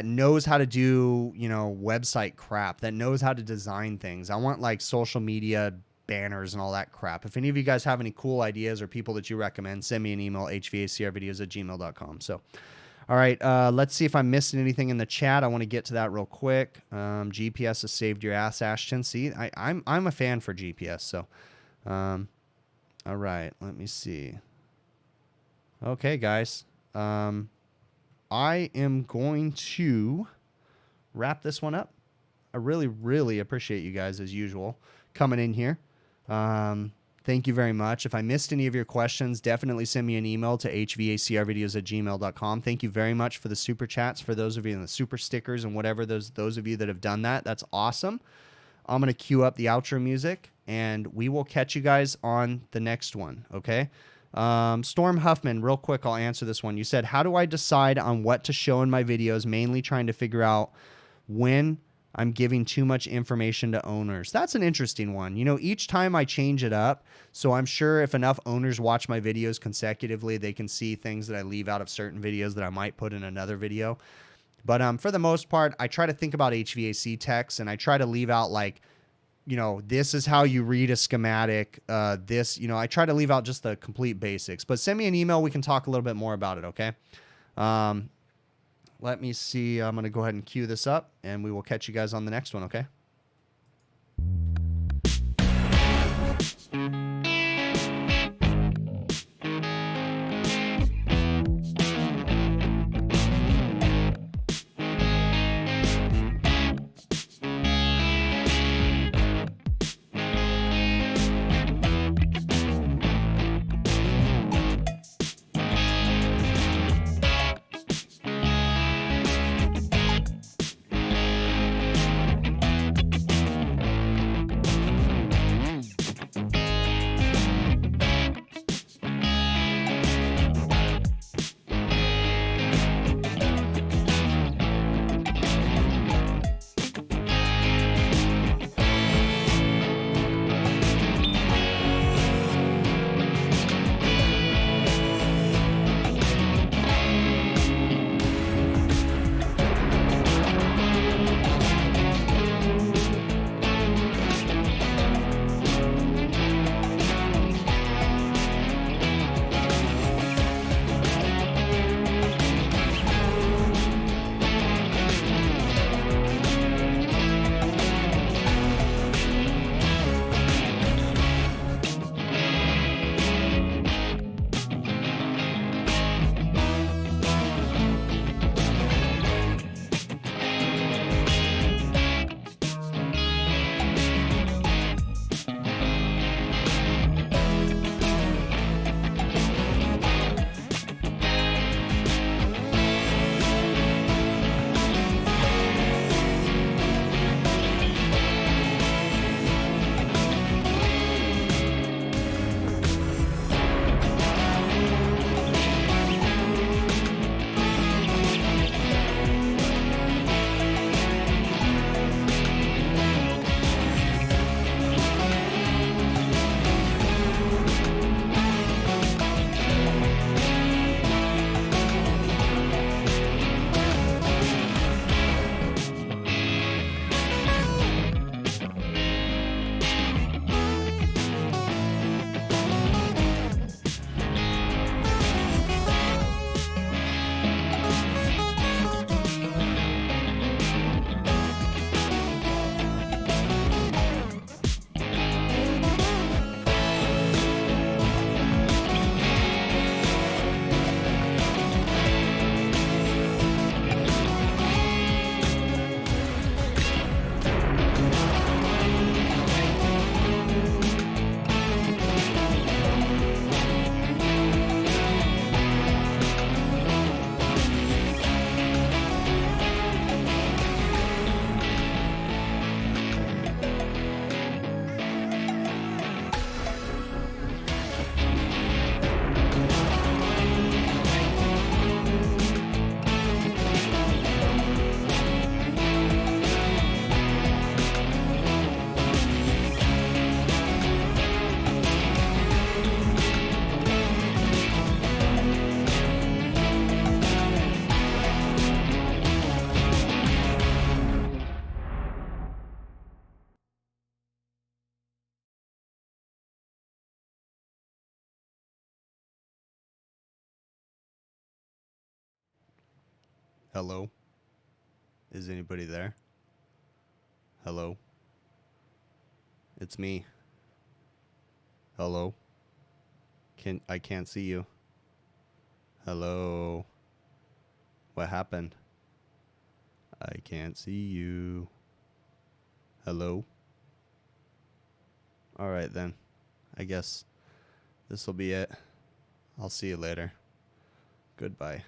knows how to do, you know, website crap, that knows how to design things. I want like social media banners and all that crap. If any of you guys have any cool ideas or people that you recommend, send me an email, hvacrvideos@gmail.com. So, all right, let's see if I'm missing anything in the chat. I want to get to that real quick. GPS has saved your ass, Ashton. See, I'm a fan for GPS. So, all right, let me see. Okay, guys. I am going to wrap this one up. I really, really appreciate you guys, as usual, coming in here. Thank you very much. If I missed any of your questions, definitely send me an email to hvacrvideos@gmail.com. Thank you very much for the super chats, for those of you in the super stickers and whatever, those of you that have done that. That's awesome. I'm going to cue up the outro music, and we will catch you guys on the next one, okay? Storm Huffman, real quick, I'll answer this one. You said, how do I decide on what to show in my videos, mainly trying to figure out when I'm giving too much information to owners? That's an interesting one. You know, each time I change it up, so I'm sure if enough owners watch my videos consecutively, they can see things that I leave out of certain videos that I might put in another video. But for the most part, I try to think about HVAC techs, and I try to leave out, like, you know, this is how you read a schematic. This, you know, I try to leave out just the complete basics. But send me an email. We can talk a little bit more about it, okay? Let me see. I'm going to go ahead and cue this up, and we will catch you guys on the next one, okay? Hello? Is anybody there? Hello? It's me. Hello? I can't see you. Hello? What happened? I can't see you. Hello? Alright then. I guess this will be it. I'll see you later. Goodbye.